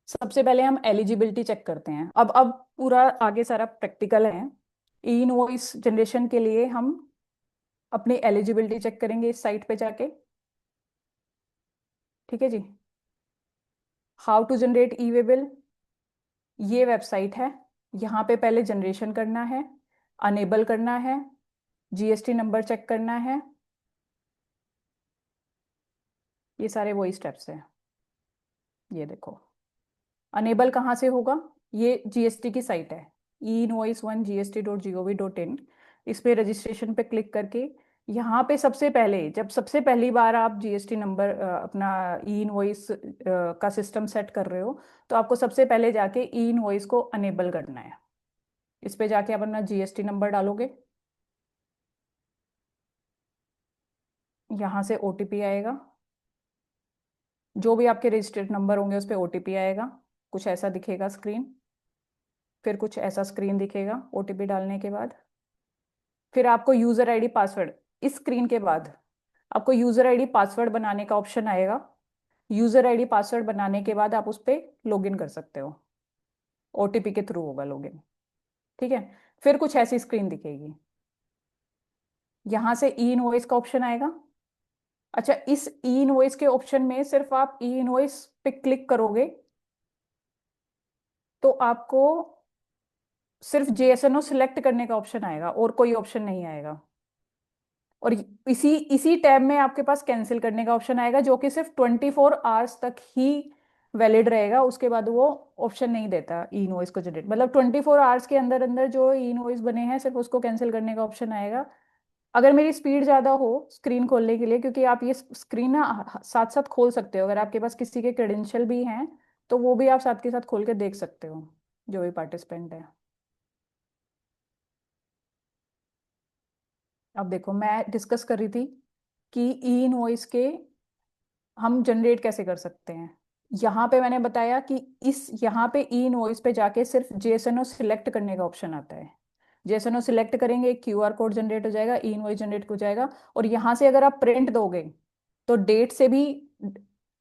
सबसे पहले हम एलिजिबिलिटी चेक करते हैं। अब पूरा आगे सारा प्रैक्टिकल है। ई इनवॉइस जनरेशन के लिए हम अपनी एलिजिबिलिटी चेक करेंगे इस साइट पे जाके। ठीक है जी। How to generate e way bill, ये वेबसाइट है। यहाँ पे पहले जनरेशन करना है, अनेबल करना है, जीएसटी नंबर चेक करना है, ये सारे वही स्टेप्स हैं। ये देखो अनेबल कहाँ से होगा, ये जीएसटी की साइट है ई इनवॉइस 1 gst.gov.in। इस पे रजिस्ट्रेशन पे क्लिक करके यहाँ पे सबसे पहले जब सबसे पहली बार आप जीएसटी नंबर अपना ई इनवॉइस का सिस्टम सेट कर रहे हो तो आपको सबसे पहले जाके ई इनवॉइस को अनेबल करना है। इस पे जाके आप अपना जीएसटी नंबर डालोगे, यहाँ से ओटीपी आएगा, जो भी आपके रजिस्टर्ड नंबर होंगे उस पर ओटीपी आएगा। कुछ ऐसा दिखेगा स्क्रीन, फिर कुछ ऐसा स्क्रीन दिखेगा ओटीपी डालने के बाद। फिर आपको यूजर आईडी पासवर्ड, इस स्क्रीन के बाद आपको यूजर आईडी पासवर्ड बनाने का ऑप्शन आएगा। यूजर आईडी पासवर्ड बनाने के बाद आप उस पर लॉगिन कर सकते हो, ओटीपी के थ्रू होगा लॉगिन। ठीक है, फिर कुछ ऐसी स्क्रीन दिखेगी, यहाँ से ई इनवॉइस का ऑप्शन आएगा। अच्छा, इस ई इनवॉइस के ऑप्शन में सिर्फ आप ई इनवॉइस पे क्लिक करोगे तो आपको सिर्फ जेएसएनओ सिलेक्ट करने का ऑप्शन आएगा और कोई ऑप्शन नहीं आएगा। और इसी इसी टैब में आपके पास कैंसिल करने का ऑप्शन आएगा जो कि सिर्फ 24 आवर्स तक ही वैलिड रहेगा। उसके बाद वो ऑप्शन नहीं देता ई इनवॉइस को जनरेट, मतलब 24 आवर्स के अंदर अंदर जो ई इनवॉइस बने हैं सिर्फ उसको कैंसिल करने का ऑप्शन आएगा। अगर मेरी स्पीड ज़्यादा हो स्क्रीन खोलने के लिए, क्योंकि आप ये स्क्रीन ना साथ साथ खोल सकते हो, अगर आपके पास किसी के क्रेडेंशियल भी हैं तो वो भी आप साथ के साथ खोल के देख सकते हो जो भी पार्टिसिपेंट है। अब देखो मैं डिस्कस कर रही थी कि ई इनवॉइस के हम जनरेट कैसे कर सकते हैं। यहाँ पे मैंने बताया कि इस यहाँ पे ई इनवॉइस पे जाके सिर्फ जेएसएनओ सिलेक्ट करने का ऑप्शन आता है। जेएसएनओ सिलेक्ट करेंगे, एक क्यूआर कोड जनरेट हो जाएगा, ई इनवॉइस जनरेट हो जाएगा। और यहाँ से अगर आप प्रिंट दोगे तो डेट से भी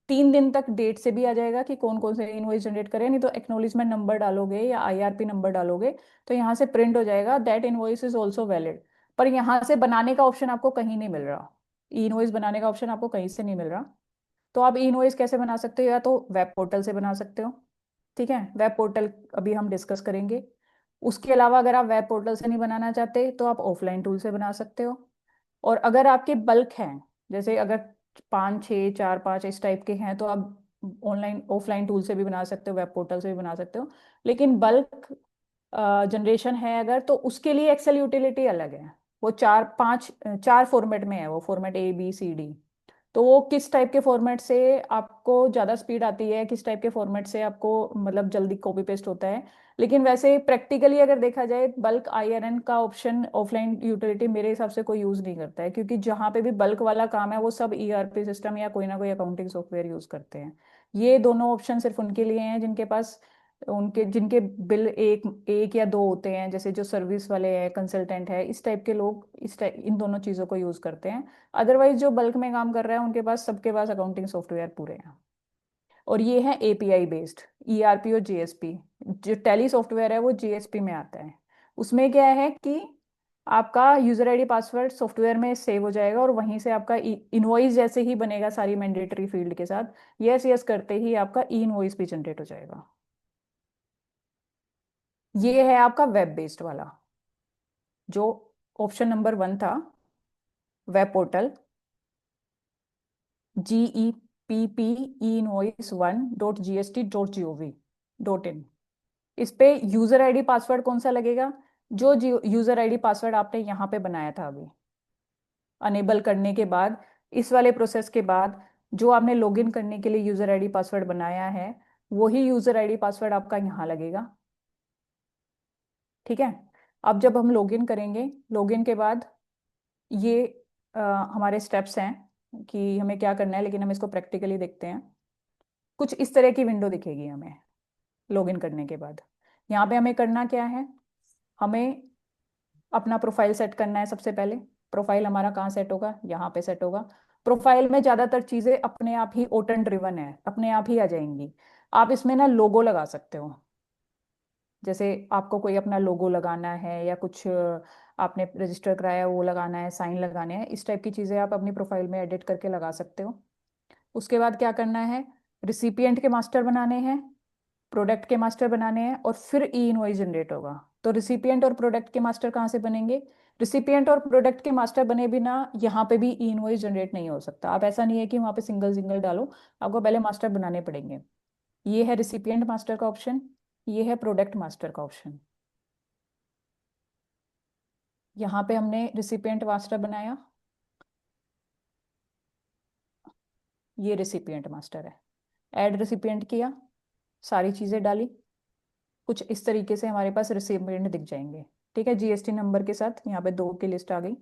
3 दिन तक डेट से भी आ जाएगा कि कौन कौन से इनवॉइस जनरेट करें। नहीं तो एक्नॉलेजमेंट नंबर डालोगे या आईआरपी नंबर डालोगे तो यहाँ से प्रिंट हो जाएगा that invoice is also valid. पर यहाँ से बनाने का ऑप्शन आपको कहीं नहीं मिल रहा, ई इनवॉइस बनाने का ऑप्शन आपको कहीं से नहीं मिल रहा। तो आप ई इनवॉइस कैसे बना सकते हो, या तो वेब पोर्टल से बना सकते हो। ठीक है, वेब पोर्टल अभी हम डिस्कस करेंगे। उसके अलावा अगर आप वेब पोर्टल से नहीं बनाना चाहते तो आप ऑफलाइन टूल से बना सकते हो। और अगर आपके बल्क हैं, जैसे अगर 5 6 4 5 इस टाइप के हैं तो आप ऑनलाइन ऑफलाइन टूल से भी बना सकते हो, वेब पोर्टल से भी बना सकते हो। लेकिन बल्क जनरेशन है अगर तो उसके लिए एक्सेल यूटिलिटी अलग है। वो 4 5 4 फॉर्मेट में है, वो format A B C D। तो वो किस टाइप के फॉर्मेट से आपको ज़्यादा स्पीड आती है, किस टाइप के फॉर्मेट से आपको मतलब जल्दी कॉपी पेस्ट होता है। लेकिन वैसे प्रैक्टिकली अगर देखा जाए बल्क IRN का ऑप्शन ऑफलाइन यूटिलिटी मेरे हिसाब से कोई यूज़ नहीं करता है, क्योंकि जहाँ पे भी बल्क वाला काम है वो सब ERP सिस्टम या कोई ना कोई अकाउंटिंग सॉफ्टवेयर यूज़ करते हैं। ये दोनों ऑप्शन सिर्फ उनके लिए हैं जिनके पास उनके जिनके बिल एक एक या दो होते हैं, जैसे जो सर्विस वाले हैं, कंसल्टेंट है, इस टाइप के लोग इस टाइप इन दोनों चीज़ों को यूज़ करते हैं। अदरवाइज जो बल्क में काम कर रहा है उनके पास सबके पास अकाउंटिंग सॉफ्टवेयर पूरे हैं। और ये है API बेस्ड ERP और GSP। जो टैली सॉफ्टवेयर है वो GSP में आता है। उसमें क्या है कि आपका यूजर ID पासवर्ड सॉफ्टवेयर में सेव हो जाएगा और वहीं से आपका इनवॉइस जैसे ही बनेगा सारी मैंडेटरी फील्ड के साथ, यस यस करते ही आपका इनवॉइस भी जनरेट हो जाएगा। ये है आपका वेब बेस्ड वाला, जो ऑप्शन नंबर 1 था, वेब पोर्टल GEPPinvoice1.gst.gov.in। इस पे यूजर ID पासवर्ड कौन सा लगेगा? जो यूजर ID पासवर्ड आपने यहाँ पे बनाया था अभी अनेबल करने के बाद, इस वाले प्रोसेस के बाद जो आपने लॉगिन करने के लिए यूजर ID पासवर्ड बनाया है, वही यूजर ID पासवर्ड आपका यहाँ लगेगा। ठीक है। अब जब हम लॉगिन करेंगे, लॉगिन के बाद ये हमारे स्टेप्स हैं कि हमें क्या करना है, लेकिन हम इसको प्रैक्टिकली देखते हैं। कुछ इस तरह की विंडो दिखेगी हमें लॉगिन करने के बाद। यहाँ पे हमें करना क्या है, हमें अपना प्रोफाइल सेट करना है। सबसे पहले प्रोफाइल हमारा कहाँ सेट होगा? यहाँ पे सेट होगा। प्रोफाइल में ज़्यादातर चीज़ें अपने आप ही ऑटन ड्रिवन है, अपने आप ही आ जाएंगी। आप इसमें ना लोगो लगा सकते हो, जैसे आपको कोई अपना लोगो लगाना है या कुछ आपने रजिस्टर कराया है वो लगाना है, साइन लगाने हैं, इस टाइप की चीज़ें आप अपनी प्रोफाइल में एडिट करके लगा सकते हो। उसके बाद क्या करना है, रिसिपिएंट के मास्टर बनाने हैं, प्रोडक्ट के मास्टर बनाने हैं, और फिर ई इनवॉइस जनरेट होगा। तो रिसिपिएंट और प्रोडक्ट के मास्टर कहाँ से बनेंगे? रिसिपिएंट और प्रोडक्ट के मास्टर बने बिना यहाँ पे भी ई इनवॉइस जनरेट नहीं हो सकता। आप ऐसा नहीं है कि वहाँ पे सिंगल सिंगल डालो, आपको पहले मास्टर बनाने पड़ेंगे। ये है रिसिपिएंट मास्टर का ऑप्शन, ये है प्रोडक्ट मास्टर का ऑप्शन। यहाँ पे हमने रिसिपिएंट मास्टर बनाया, ये रिसिपिएंट मास्टर है। ऐड रिसिपिएंट किया, सारी चीज़ें डाली, कुछ इस तरीके से हमारे पास रिसिपिएंट दिख जाएंगे। ठीक है, GST नंबर के साथ यहाँ पे 2 की लिस्ट आ गई।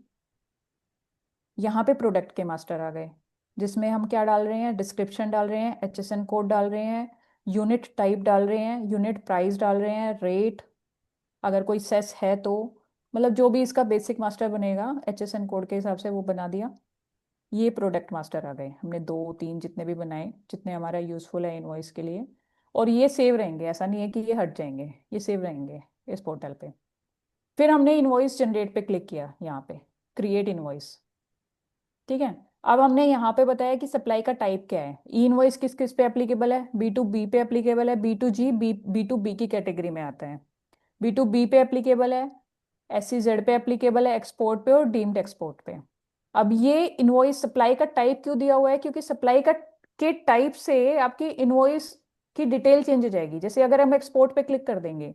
यहाँ पे प्रोडक्ट के मास्टर आ गए, जिसमें हम क्या डाल रहे हैं, डिस्क्रिप्शन डाल रहे हैं, HSN कोड डाल रहे हैं, यूनिट टाइप डाल रहे हैं, यूनिट प्राइस डाल रहे हैं, रेट, अगर कोई सेस है तो, मतलब जो भी इसका बेसिक मास्टर बनेगा HSN कोड के हिसाब से वो बना दिया। ये प्रोडक्ट मास्टर आ गए, हमने 2 3 जितने भी बनाए, जितने हमारा यूजफुल है इनवॉइस के लिए। और ये सेव रहेंगे, ऐसा नहीं है कि ये हट जाएंगे, ये सेव रहेंगे इस पोर्टल पे। फिर हमने इनवॉइस जनरेट पे क्लिक किया, यहाँ पे क्रिएट इनवॉइस। ठीक है, अब हमने यहाँ पे बताया कि सप्लाई का टाइप क्या है। ई इनवॉइस किस किस पे एप्लीकेबल है? B2B पे एप्लीकेबल है, B2G B2B की कैटेगरी में आता है। B2B पे एप्लीकेबल है, SEZ पे एप्लीकेबल है, एक्सपोर्ट पे और डीम्ड एक्सपोर्ट पे। अब ये इनवॉइस सप्लाई का टाइप क्यों दिया हुआ है? क्योंकि सप्लाई का के टाइप से आपकी इनवॉइस की डिटेल चेंज हो जाएगी। जैसे अगर हम एक्सपोर्ट पे क्लिक कर देंगे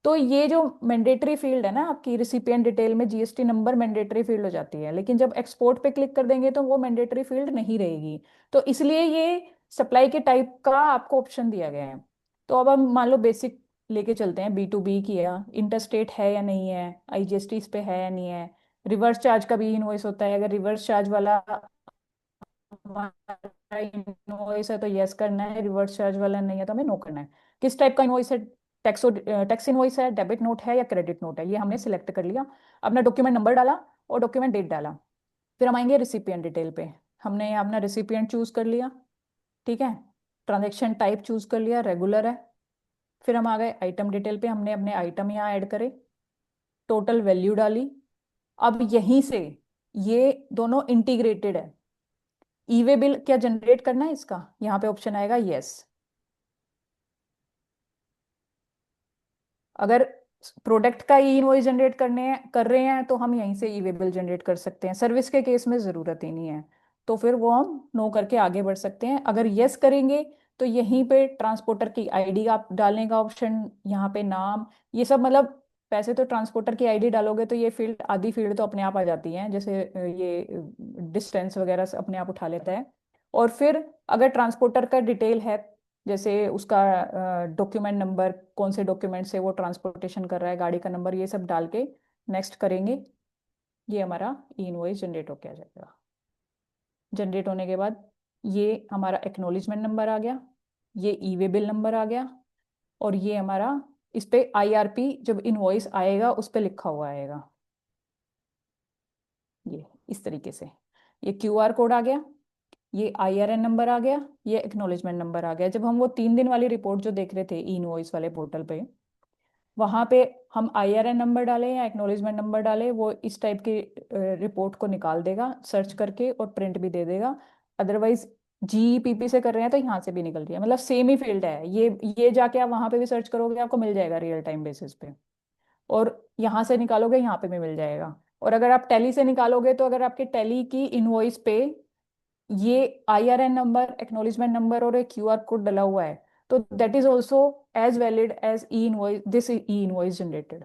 तो ये जो मैंडेटरी फील्ड है ना आपकी रिसिपिएंट डिटेल में, GST नंबर मैंडेटरी फील्ड हो जाती है, लेकिन जब एक्सपोर्ट पे क्लिक कर देंगे तो वो मैंडेटरी फील्ड नहीं रहेगी। तो इसलिए ये सप्लाई के टाइप का आपको ऑप्शन दिया गया है। तो अब हम मान लो बेसिक लेके चलते हैं, B2B किया, इंटरस्टेट है या नहीं है, IGST इस पे है या नहीं है, रिवर्स चार्ज का भी इनवॉइस होता है, अगर रिवर्स चार्ज वाला हमारा इनवॉइस है तो यस करना है, रिवर्स चार्ज वाला नहीं है तो हमें नो करना है। किस टाइप का इनवॉइस है? टैक्स इनवॉइस है, डेबिट नोट है या क्रेडिट नोट है, ये हमने सिलेक्ट कर लिया। अपना डॉक्यूमेंट नंबर डाला और डॉक्यूमेंट डेट डाला। फिर हम आएंगे रिसिपिएंट डिटेल पे, हमने अपना रिसिपिएंट चूज कर लिया। ठीक है, ट्रांजेक्शन टाइप चूज कर लिया, रेगुलर है। फिर हम आ गए आइटम डिटेल पे, हमने अपने आइटम यहाँ ऐड करे, टोटल वैल्यू डाली। अब यहीं से ये दोनों इंटीग्रेटेड है। ई वे बिल क्या जनरेट करना है इसका? यहाँ पे ऑप्शन आएगा यस। अगर प्रोडक्ट का ई इनवॉइस जनरेट कर रहे हैं तो हम यहीं से ई वे बिल जनरेट कर सकते हैं। सर्विस के केस में ज़रूरत ही नहीं है, तो फिर वो हम नो करके आगे बढ़ सकते हैं। अगर यस करेंगे तो यहीं पे ट्रांसपोर्टर की ID आप डालने का ऑप्शन, यहाँ पे नाम, ये सब मतलब पैसे तो ट्रांसपोर्टर की आईडी डालोगे तो ये फील्ड, आधी फील्ड तो अपने आप आ जाती है, जैसे ये डिस्टेंस वगैरह से अपने आप उठा लेता है। और फिर अगर ट्रांसपोर्टर का डिटेल है, जैसे उसका डॉक्यूमेंट नंबर, कौन से डॉक्यूमेंट से वो ट्रांसपोर्टेशन कर रहा है, गाड़ी का नंबर, ये सब डाल के नेक्स्ट करेंगे, ये हमारा ई इनवॉइस जनरेट होके आ जाएगा। जनरेट होने के बाद ये हमारा एक्नॉलेजमेंट नंबर आ गया, ये ई वे बिल नंबर आ गया, और ये हमारा इस पे आईआरपी जब इनवॉइस आएगा उस पे लिखा हुआ आएगा, ये इस तरीके से। ये क्यूआर कोड आ गया, ये आईआरएन नंबर आ गया, ये एक्नॉलेजमेंट नंबर आ गया। जब हम वो 3 दिन वाली रिपोर्ट जो देख रहे थे ई इनवॉइस वाले पोर्टल पे, वहां पे हम आईआरएन नंबर डालें या एक्नॉलेजमेंट नंबर डालें, वो इस टाइप की रिपोर्ट को निकाल देगा सर्च करके और प्रिंट भी दे देगा। अदरवाइज जीईपीपी से कर रहे हैं तो यहाँ से भी निकल रही है, मतलब सेम ही फील्ड है ये जाके आप वहां पे भी सर्च करोगे आपको मिल जाएगा रियल टाइम बेसिस पे, और यहाँ से निकालोगे यहाँ पे भी मिल जाएगा। और अगर आप टैली से निकालोगे तो अगर आपके टैली की इनवॉइस पे ये आईआरएन नंबर, एक्नॉलेजमेंट नंबर और एक क्यूआर कोड डला हुआ है, तो that is also as valid as e invoice, this e invoice generated.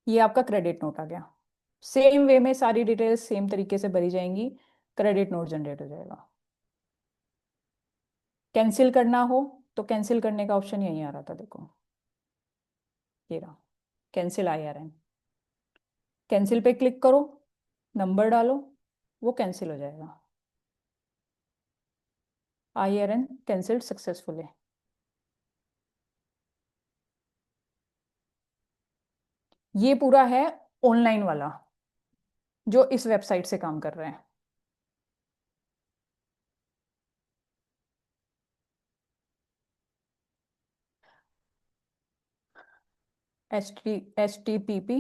ये आपका क्रेडिट नोट आ गया। सेम वे में सारी डिटेल्स सेम तरीके से भरी जाएंगी, क्रेडिट नोट जनरेट हो जाएगा। कैंसिल करना हो तो कैंसिल करने का ऑप्शन यहीं आ रहा था, देखो ये रहा, कैंसिल आईआरएन। कैंसिल पे क्लिक करो, नंबर डालो, वो कैंसिल हो जाएगा। IRN cancelled successfully. ये पूरा है ऑनलाइन वाला जो इस वेबसाइट से काम कर रहे हैं। http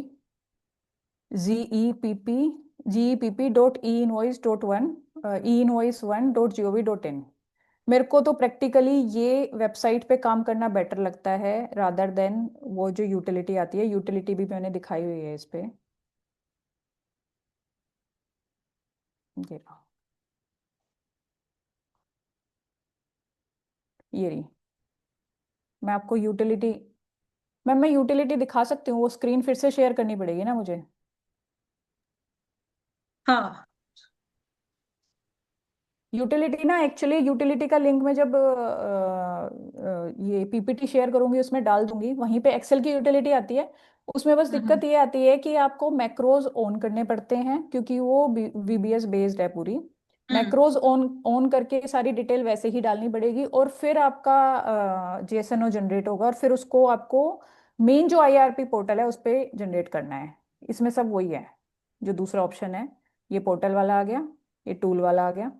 GEPP.e-invoice.1 e-invoice1.gov.in। मेरे को तो प्रैक्टिकली ये वेबसाइट पे काम करना बेटर लगता है रादर देन वो जो यूटिलिटी आती है। यूटिलिटी भी मैंने दिखाई हुई है इस पे, ये रहा, ये रही। मैं आपको यूटिलिटी, मैं यूटिलिटी दिखा सकती हूँ, वो स्क्रीन फिर से शेयर करनी पड़ेगी ना मुझे। हाँ। यूटिलिटी ना, एक्चुअली यूटिलिटी का लिंक मैं जब ये पीपीटी शेयर करूंगी उसमें डाल दूंगी, वहीं पे एक्सेल की यूटिलिटी आती है। उसमें बस हम्म। दिक्कत ये आती है कि आपको मैक्रोज ऑन करने पड़ते हैं क्योंकि वो वीबीएस बेस्ड है पूरी। हम्म। मैक्रोज ऑन ऑन करके सारी डिटेल वैसे ही डालनी पड़ेगी, और फिर आपका जेएसएनओ जनरेट होगा, और फिर उसको आपको मेन जो आईआरपी पोर्टल है उस पर जनरेट करना है। इसमें सब वही है जो दूसरा ऑप्शन है। ये पोर्टल वाला आ गया, ये टूल वाला आ गया,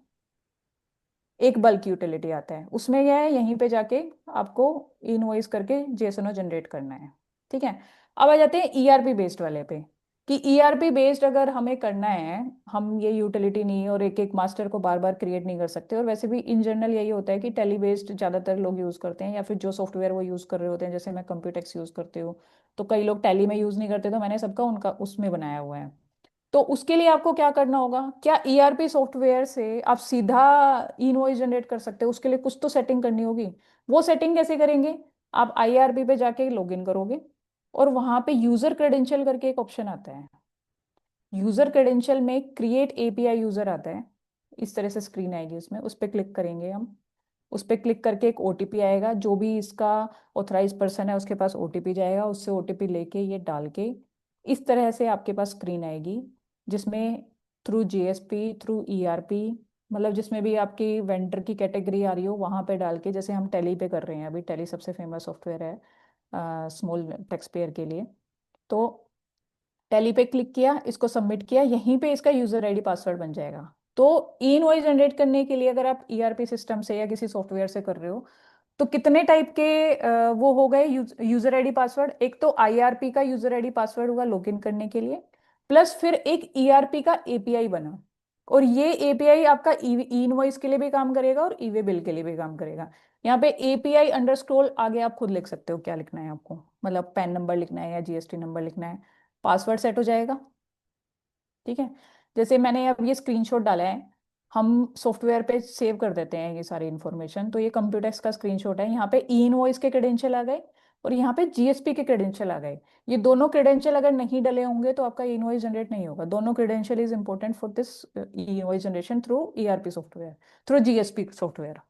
एक बल्क यूटिलिटी आता है, उसमें यह है यहीं पे जाके आपको इनवॉइस करके जेएसएनओ जनरेट करना है। ठीक है, अब आ जाते हैं ईआरपी बेस्ड वाले पे, कि ईआरपी बेस्ड अगर हमें करना है, हम ये यूटिलिटी नहीं और एक एक मास्टर को बार बार क्रिएट नहीं कर सकते। और वैसे भी इन जनरल यही होता है कि टेली बेस्ड ज़्यादातर लोग यूज़ करते हैं, या फिर जो सॉफ्टवेयर वो यूज़ कर रहे होते हैं, जैसे मैं कंप्यूटेक्स यूज़ करती हूँ, तो कई लोग टैली में यूज़ नहीं करते, तो मैंने सबका उनका उसमें बनाया हुआ है। तो उसके लिए आपको क्या करना होगा, क्या ईआरपी सॉफ्टवेयर से आप सीधा इनवॉइस जनरेट कर सकते हो? उसके लिए कुछ तो सेटिंग करनी होगी। वो सेटिंग कैसे करेंगे? आप आईआरपी पे जाके लॉगिन करोगे, और वहां पे यूजर क्रेडेंशियल करके एक ऑप्शन आता है। यूजर क्रेडेंशियल में क्रिएट एपीआई यूजर आता है, इस तरह से स्क्रीन आएगी, उसमें उस पर क्लिक करेंगे हम। उस पर क्लिक करके एक ओटीपी आएगा, जो भी इसका ऑथराइज पर्सन है उसके पास ओटीपी जाएगा, उससे ओटीपी लेके ये डाल के इस तरह से आपके पास स्क्रीन आएगी, जिसमें थ्रू जीएसपी, थ्रू ईआरपी, मतलब जिसमें भी आपकी वेंडर की कैटेगरी आ रही हो वहां पे डाल के, जैसे हम टैली पे कर रहे हैं अभी, टैली सबसे फेमस सॉफ्टवेयर है स्मॉल टैक्स पेयर के लिए। तो टैली पे क्लिक किया, इसको सबमिट किया, यहीं पे इसका यूजर आईडी पासवर्ड बन जाएगा। तो ई इनवॉइस जनरेट करने के लिए अगर आप ईआरपी सिस्टम से या किसी सॉफ्टवेयर से कर रहे हो, तो कितने टाइप के वो हो गए यूजर आईडी पासवर्ड। एक तो आईआरपी का यूजर आईडी पासवर्ड होगा लॉगिन करने के लिए, प्लस फिर एक ईआरपी का एपीआई बना, और ये एपीआई आपका ई इनवॉइस के लिए भी काम करेगा और ई वे बिल के लिए भी काम करेगा। यहाँ पे एपीआई अंडरस्कोर आगे आप खुद लिख सकते हो क्या लिखना है आपको, मतलब पैन नंबर लिखना है या जीएसटी नंबर लिखना है, पासवर्ड सेट हो जाएगा। ठीक है, जैसे मैंने अब ये स्क्रीनशॉट डाला है, हम सॉफ्टवेयर पे सेव कर देते हैं ये सारी इन्फॉर्मेशन, तो ये कंप्यूटेक्स का स्क्रीनशॉट है। यहाँ पे ई इनवॉइस के क्रेडेंशियल आ गए, और यहाँ पे जीएसपी के क्रेडेंशियल आ गए। ये दोनों क्रेडेंशियल अगर नहीं डले होंगे तो आपका इनवॉइस जनरेट नहीं होगा। दोनों credential is important for this invoice generation through ERP software, through GSP software.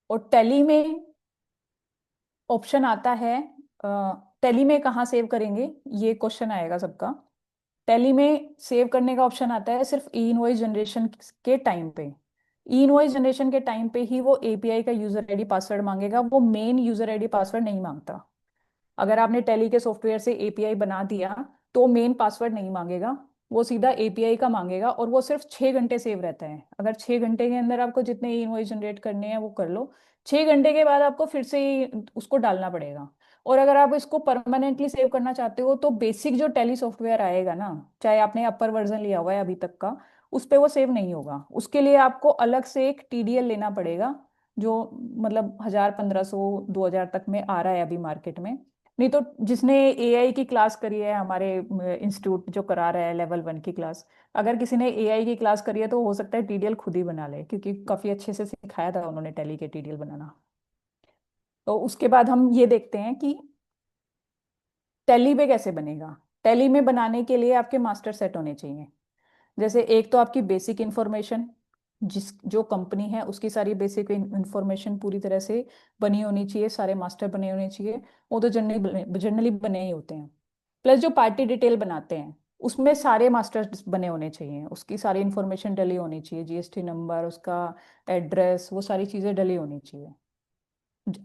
और टैली में ऑप्शन आता है, टैली में कहाँ सेव करेंगे, ये क्वेश्चन आएगा सबका। टैली में सेव करने का ऑप्शन आता है सिर्फ ई इनवॉइस जनरेशन के टाइम पे। ई इनवॉइस जनरेशन के टाइम पे ही वो एपीआई का यूजर आईडी पासवर्ड मांगेगा, वो मेन यूजर आईडी पासवर्ड नहीं मांगता। अगर आपने टैली के सॉफ्टवेयर से एपीआई बना दिया तो मेन पासवर्ड नहीं मांगेगा, वो सीधा एपीआई का मांगेगा, और वो सिर्फ 6 घंटे सेव रहता है। अगर 6 घंटे के अंदर आपको जितने इनवॉइस जनरेट करने हैं वो कर लो, 6 घंटे के बाद आपको फिर से उसको डालना पड़ेगा। और अगर आप इसको परमानेंटली सेव करना चाहते हो तो बेसिक जो टैली सॉफ्टवेयर आएगा ना, चाहे आपने अपर वर्जन लिया हुआ है अभी तक का, उस पे वो सेव नहीं होगा। उसके लिए आपको अलग से एक टीडीएल लेना पड़ेगा, जो मतलब 1,000, 1,500, 2,000 तक में आ रहा है अभी मार्केट में। नहीं तो जिसने एआई की क्लास करी है, हमारे इंस्टीट्यूट जो करा रहा है लेवल 1 की क्लास, अगर किसी ने एआई की क्लास करी है तो हो सकता है टीडीएल खुद ही बना ले, क्योंकि काफी अच्छे से सिखाया था उन्होंने टैली के टीडीएल बनाना। तो उसके बाद हम ये देखते हैं कि टैली पे कैसे बनेगा। टैली में बनाने के लिए आपके मास्टर सेट होने चाहिए। जैसे एक तो आपकी बेसिक इंफॉर्मेशन, जिस जो कंपनी है उसकी सारी बेसिक इंफॉर्मेशन पूरी तरह से बनी होनी चाहिए, सारे मास्टर बने होने चाहिए। वो तो जनरली जनरली बने ही होते हैं। प्लस जो पार्टी डिटेल बनाते हैं उसमें सारे मास्टर्स बने होने चाहिए, उसकी सारी इंफॉर्मेशन डली होनी चाहिए, जीएसटी नंबर, उसका एड्रेस, वो सारी चीज़ें डली होनी चाहिए।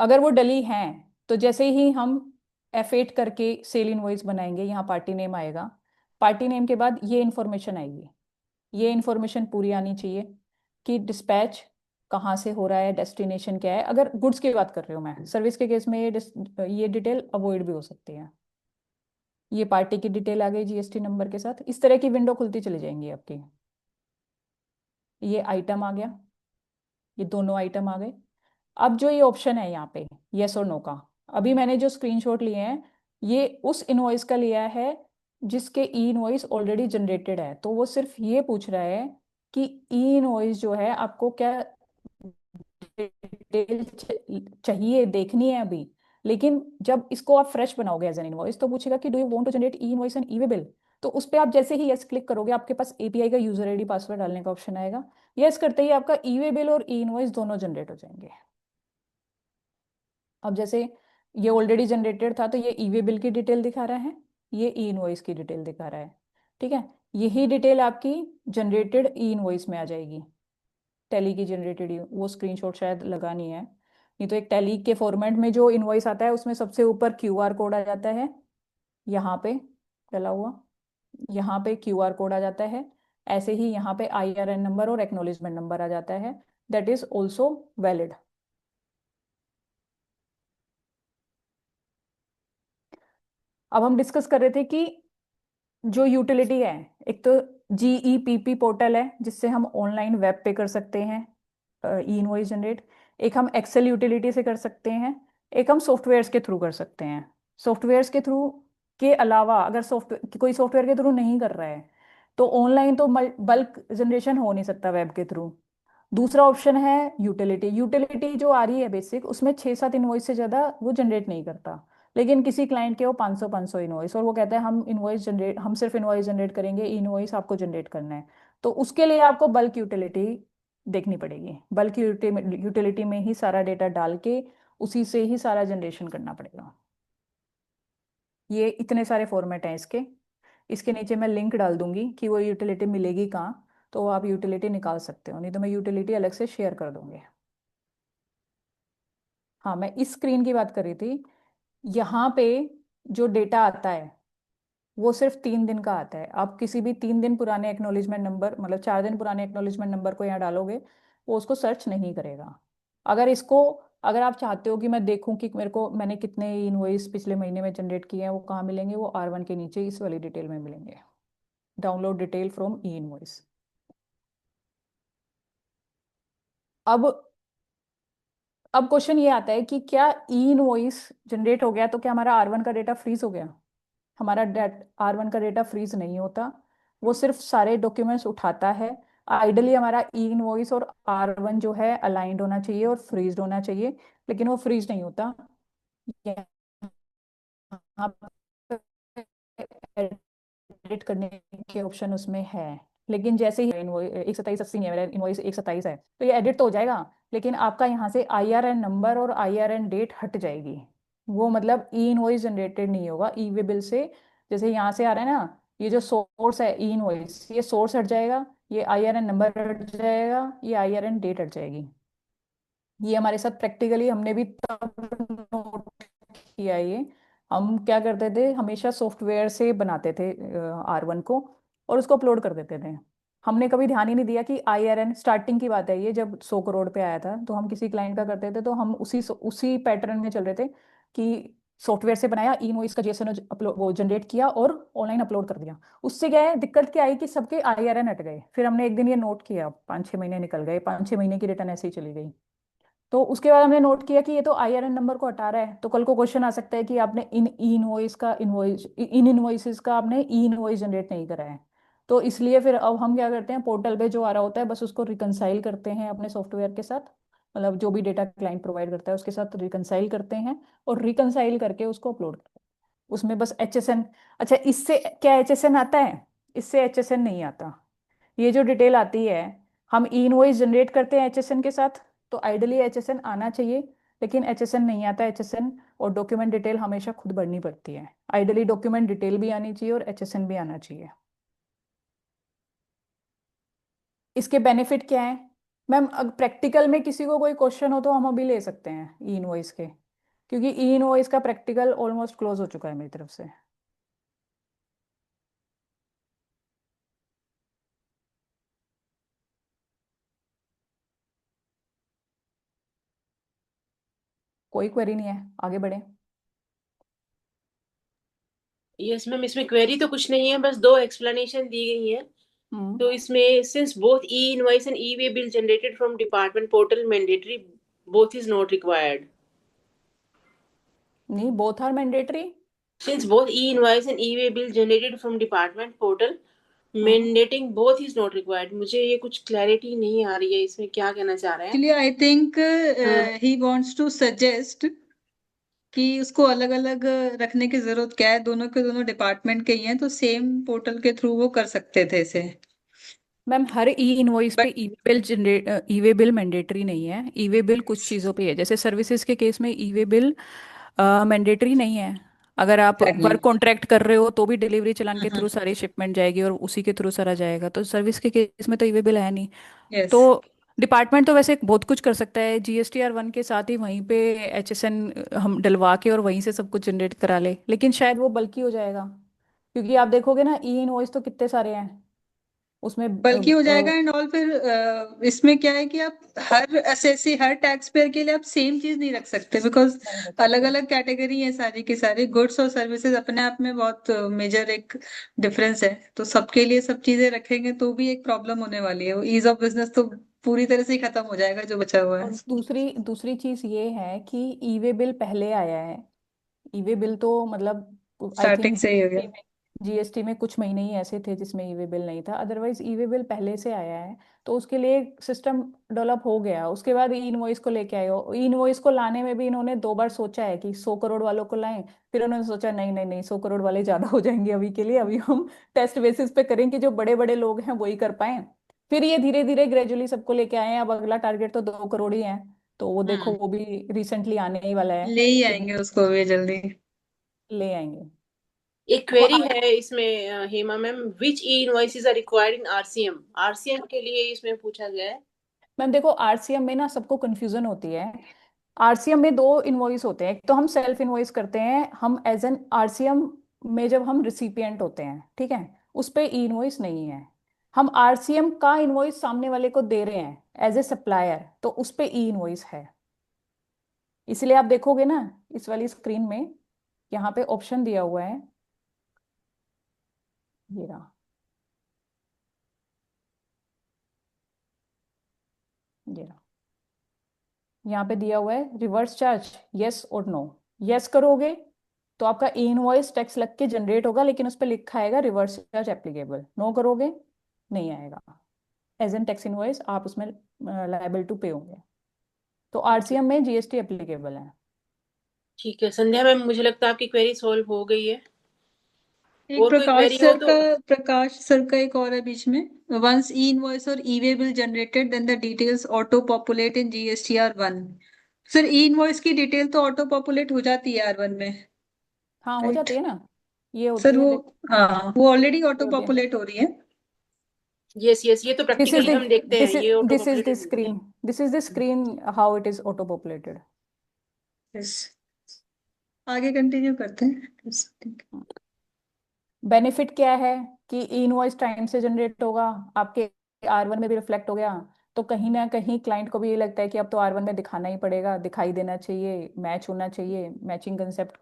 अगर वो डली हैं तो जैसे ही हम F8 करके सेल इनवॉइस बनाएंगे, यहाँ पार्टी नेम आएगा, पार्टी नेम के बाद ये इंफॉर्मेशन आएगी। ये इंफॉर्मेशन पूरी आनी चाहिए कि डिस्पैच कहाँ से हो रहा है, डेस्टिनेशन क्या है। अगर गुड्स की बात कर रही हूँ मैं, सर्विस के केस में ये डिटेल अवॉइड भी हो सकती है। ये पार्टी की डिटेल आ गई जीएसटी नंबर के साथ, इस तरह की विंडो खुलती चली जाएंगी आपकी। ये आइटम आ गया, ये दोनों आइटम आ गए। अब जो ये ऑप्शन है यहाँ पे यस और नो का, अभी मैंने जो स्क्रीनशॉट लिए हैं ये उस इनवॉइस का लिया है जिसके ई इनवॉइस ऑलरेडी जनरेटेड है। तो वो सिर्फ ये पूछ रहा है कि ई इनवॉइस जो है आपको क्या डिटेल चाहिए, देखनी है अभी। लेकिन जब इसको आप फ्रेश बनाओगे एज एन इनवॉइस तो पूछेगा कि do you want to generate e invoice and e way bill. तो उस पर आप जैसे ही यस क्लिक करोगे आपके पास एपीआई का यूजर आईडी पासवर्ड डालने का ऑप्शन आएगा। यस करते ही आपका ई वे बिल और ई इनवॉइस दोनों जनरेट हो जाएंगे। अब जैसे ये ऑलरेडी जनरेटेड था तो ये ई वे बिल की डिटेल दिखा रहा है, ये ई इनवॉइस की डिटेल दिखा रहा है। ठीक है, यही डिटेल आपकी जनरेटेड ई इनवॉइस में आ जाएगी। टैली की जनरेटेड वो स्क्रीनशॉट शायद लगानी है, नहीं तो एक टैली के फॉर्मेट में जो इनवॉइस आता है उसमें सबसे ऊपर क्यूआर कोड आ जाता है, यहाँ पे डला हुआ, यहाँ पे क्यूआर कोड आ जाता है। ऐसे ही यहाँ पे आईआरएन नंबर और एक्नॉलेजमेंट नंबर आ जाता है, दैट इज ऑल्सो वैलिड। अब हम डिस्कस कर रहे थे कि जो यूटिलिटी है, एक तो जीईपीपी पोर्टल है जिससे हम ऑनलाइन वेब पे कर सकते हैं ई इनवॉइस जनरेट, एक हम एक्सेल यूटिलिटी से कर सकते हैं, एक हम सॉफ्टवेयर्स के थ्रू कर सकते हैं। सॉफ्टवेयर्स के थ्रू के अलावा अगर सॉफ्टवेयर कोई सॉफ्टवेयर के थ्रू नहीं कर रहा है तो ऑनलाइन तो बल्क जनरेशन हो नहीं सकता वेब के थ्रू। दूसरा ऑप्शन है यूटिलिटी। यूटिलिटी जो आ रही है बेसिक, उसमें 6-7 इनवॉइस से ज़्यादा वो जनरेट नहीं करता। लेकिन किसी क्लाइंट के वो 500 इनवॉइस, और वो कहता है हम सिर्फ इनवॉइस जनरेट करेंगे, इनवॉइस आपको जनरेट करना है। तो उसके लिए आपको बल्क यूटिलिटी देखनी पड़ेगी। बल्क यूटिलिटी में ही सारा डेटा डाल के उसी से ही सारा जनरेशन करना पड़ेगा। ये इतने सारे फॉर्मेट हैं इसके। इसके नीचे मैं लिंक डाल दूंगी कि वो यूटिलिटी मिलेगी कहाँ, तो आप यूटिलिटी निकाल सकते हो, नहीं तो मैं यूटिलिटी अलग से शेयर कर दूंगी। हाँ, मैं इस स्क्रीन की बात कर रही थी। यहाँ पे जो डेटा आता है वो सिर्फ 3 दिन का आता है। आप किसी भी 3 दिन पुराने एक्नॉलेजमेंट नंबर, मतलब 4 दिन पुराने एक्नॉलेजमेंट नंबर को यहाँ डालोगे वो उसको सर्च नहीं करेगा। अगर आप चाहते हो कि मैं देखूं कि मैंने कितने इनवॉइस पिछले महीने में जनरेट किए हैं, वो कहाँ मिलेंगे, वो R1 के नीचे इस वाली डिटेल में मिलेंगे, download detail from E invoice. अब अब क्वेश्चन ये आता है कि क्या ई इनवॉइस जनरेट हो गया तो क्या हमारा R1 का डेटा फ्रीज हो गया। हमारा R1 का डेटा फ्रीज नहीं होता, वो सिर्फ सारे डॉक्यूमेंट्स उठाता है, आइडली हमारा ई इनवॉइस और R1 जो है अलाइंड होना चाहिए और फ्रीज होना चाहिए, लेकिन वो फ्रीज नहीं होता। यहाँ एडिट करने के ऑप्शन उसमें है, लेकिन जैसे ही इनवॉइस 12780 नहीं है, मेरा इनवॉइस 127 है, तो ये एडिट तो हो जाएगा, लेकिन आपका यहाँ से IRN नंबर और IRN डेट हट जाएगी। वो मतलब ई इनवॉइस जनरेटेड नहीं होगा ई वे बिल से। जैसे यहाँ से आ रहा है ना, ये जो सोर्स है ई इनवॉइस, ये सोर्स हट जाएगा, ये IRN नंबर हट जाएगा, ये IRN डेट हट जाएगी। ये हमारे साथ प्रैक्टिकली हमने भी तब नोट किया ये। हम क्या करते थे, हमेशा सॉफ्टवेयर से बनाते थे R1 को और उसको अपलोड कर देते थे। हमने कभी ध्यान ही नहीं दिया कि IRN, स्टार्टिंग की बात है ये, जब 100 करोड़ पे आया था तो हम किसी क्लाइंट का करते थे, तो हम उसी पैटर्न में चल रहे थे कि सॉफ्टवेयर से बनाया, ई इनवॉइस का JSON अपलोड वो जनरेट किया और ऑनलाइन अपलोड कर दिया। उससे क्या है, दिक्कत क्या आई कि सबके IRN हट गए। फिर हमने एक दिन ये नोट किया, 5-6 महीने निकल गए, 5-6 महीने की रिटर्न ऐसे ही चली गई। तो उसके बाद हमने नोट किया कि ये तो IRN नंबर को हटा रहा है, तो कल को क्वेश्चन आ सकता है कि आपने इन इनवॉइसेस का आपने ई इनवॉइस जनरेट नहीं करा है। तो इसलिए फिर अब हम क्या करते हैं, पोर्टल पे जो आ रहा होता है बस उसको रिकंसाइल करते हैं अपने सॉफ्टवेयर के साथ, मतलब जो भी डेटा क्लाइंट प्रोवाइड करता है उसके साथ रिकंसाइल करते हैं और रिकंसाइल करके उसको अपलोड करते हैं। उसमें बस HSN, अच्छा इससे क्या HSN आता है? इससे HSN नहीं आता। ये जो डिटेल आती है, हम ई इनवॉइस जनरेट करते हैं HSN के साथ, तो आइडली HSN आना चाहिए, लेकिन HSN नहीं आता। HSN और डॉक्यूमेंट डिटेल हमेशा खुद भरनी पड़ती है। आइडली डॉक्यूमेंट डिटेल भी आनी चाहिए और HSN भी आना चाहिए। इसके बेनिफिट क्या है मैम? अगर प्रैक्टिकल में किसी को कोई क्वेश्चन हो तो हम अभी ले सकते हैं ई इनवॉइस के, क्योंकि ई इनवॉइस का प्रैक्टिकल ऑलमोस्ट क्लोज हो चुका है मेरी तरफ से। कोई क्वेरी नहीं है, आगे बढ़े। यस मैम, इसमें क्वेरी तो कुछ नहीं है, बस दो एक्सप्लेनेशन दी गई है। तो इसमें since both e invoice and e way bill generated from department portal mandatory, both is not required. नहीं, both are mandatory. Since both e-invoice and e-way bill generated from department portal, mandating both is not required. मुझे ये कुछ क्लैरिटी नहीं आ रही है, इसमें क्या कहना चाह रहा है? Actually, I think he wants to suggest कि उसको अलग अलग रखने की जरूरत क्या है, दोनों के दोनों डिपार्टमेंट के ही हैं, तो सेम पोर्टल के थ्रू वो कर सकते थे इसे। मैम हर ई इनवॉइस पे but E way bill mandatory नहीं है। ई वे बिल कुछ चीज़ों पे है, जैसे सर्विसेज के केस में ई वे बिल मैंडेटरी नहीं है। अगर आप एग्जैक्टली। वर्क कॉन्ट्रैक्ट कर रहे हो तो भी डिलीवरी चलान के थ्रू सारी शिपमेंट जाएगी और उसी के थ्रू सारा जाएगा, तो सर्विस के केस में तो ई वे बिल है नहीं। यस। तो डिपार्टमेंट तो वैसे बहुत कुछ कर सकता है, GSTR 1 के साथ ही वहीं पे HSN हम डलवा के और वहीं से सब कुछ जनरेट करा ले, लेकिन शायद वो बल्कि हो जाएगा, क्योंकि आप देखोगे ना ई इनवॉइस तो कितने सारे हैं उसमें। बल्कि हो जाएगा एंड ऑल। फिर इसमें क्या है कि आप हर एसएससी हर टैक्स पेयर के लिए आप सेम चीज नहीं रख सकते, बिकॉज नहीं रख अलग सकते। अलग कैटेगरी है सारी की सारी। गुड्स और सर्विसेज अपने आप में बहुत मेजर एक डिफरेंस है, तो सबके लिए सब चीजें रखेंगे तो भी एक प्रॉब्लम होने वाली है। ईज ऑफ बिजनेस तो पूरी तरह से ही खत्म हो जाएगा जो बचा हुआ और है। दूसरी दूसरी चीज ये है कि ई वे बिल पहले आया है। ई वे बिल तो मतलब आई स्टार्टिंग थिंक से ही हो गया। जीएसटी में कुछ महीने ही ऐसे थे जिसमें ई वे बिल नहीं था, अदरवाइज ई वे बिल पहले से आया है। तो उसके लिए सिस्टम डेवलप हो गया, उसके बाद ई इनवॉइस को लेके आए हो। ई इनवॉइस को लाने में भी इन्होंने 2 बार सोचा है कि 100 करोड़ वालों को लाएं, फिर उन्होंने सोचा नहीं नहीं नहीं, 100 करोड़ वाले ज्यादा हो जाएंगे अभी के लिए, अभी हम टेस्ट बेसिस पे करें कि जो बड़े बड़े लोग हैं वही कर पाए। फिर ये धीरे धीरे ग्रेजुअली सबको लेके आए हैं, अब अगला टारगेट तो 2 करोड़ ही है। तो वो देखो हम्म। वो भी रिसेंटली आने ही वाला है, ले ही कि आएंगे उसको भी जल्दी। ले आएंगे। एक वो क्वेरी है इसमें Hema ma'am, which e invoices are required in RCM? RCM के लिए इसमें पूछा गया है। मैम देखो RCM में ना सबको कंफ्यूजन होती है। RCM में 2 इनवॉइस होते हैं, एक तो हम सेल्फ इनवॉइस करते हैं, हम एज एन RCM में जब हम रिसिपिएंट होते हैं, ठीक है, उस पे ई इनवॉइस नहीं है। हम RCM का इनवॉइस सामने वाले को दे रहे हैं एज ए सप्लायर, तो उस पे ई इनवॉइस है। इसलिए आप देखोगे ना इस वाली स्क्रीन में, यहाँ पे ऑप्शन दिया हुआ है, ये रहा, ये रहा, यहाँ पे दिया हुआ है रिवर्स चार्ज, यस और नो। यस करोगे तो आपका ई इनवॉइस टैक्स लग के जनरेट होगा, लेकिन उस पर लिखा आएगा रिवर्स चार्ज एप्लीकेबल। नो करोगे नहीं आएगा। एज एन टैक्स इनवॉइस आप उसमें लायबल टू पे होंगे। तो आरसीएम में जीएसटी एप्लीकेबल है। ठीक है संध्या मैम, मुझे लगता है आपकी क्वेरी सॉल्व हो गई है। एक और कोई क्वेरी हो तो प्रकाश सर का एक और है बीच में। वंस ई इनवॉइस और e way bill generated then the details auto populate in GSTR 1। Sir e invoice की डिटेल तो ऑटो पॉपुलेट हो जाती है R1 में, हाँ हो राइट? जाती है ना, ये होती सर है वो, हाँ वो ऑलरेडी ऑटो होती है। पॉपुलेट हो रही है। यस यस, ये तो This is प्रैक्टिकली the हम देखते हैं, ये auto this is the populated होती है। screen. This is the screen how it is auto populated. Yes, आगे कंटिन्यू करते हैं। ठीक है। बेनिफिट क्या है कि ई इनवॉइस टाइम से जनरेट होगा, आपके R1 में भी रिफ्लेक्ट हो गया, तो कहीं ना कहीं क्लाइंट को भी ये लगता है कि अब तो R1 में दिखाना ही पड़ेगा, दिखाई देना चाहिए, मैच होना चाहिए, मैचिंग कंसेप्ट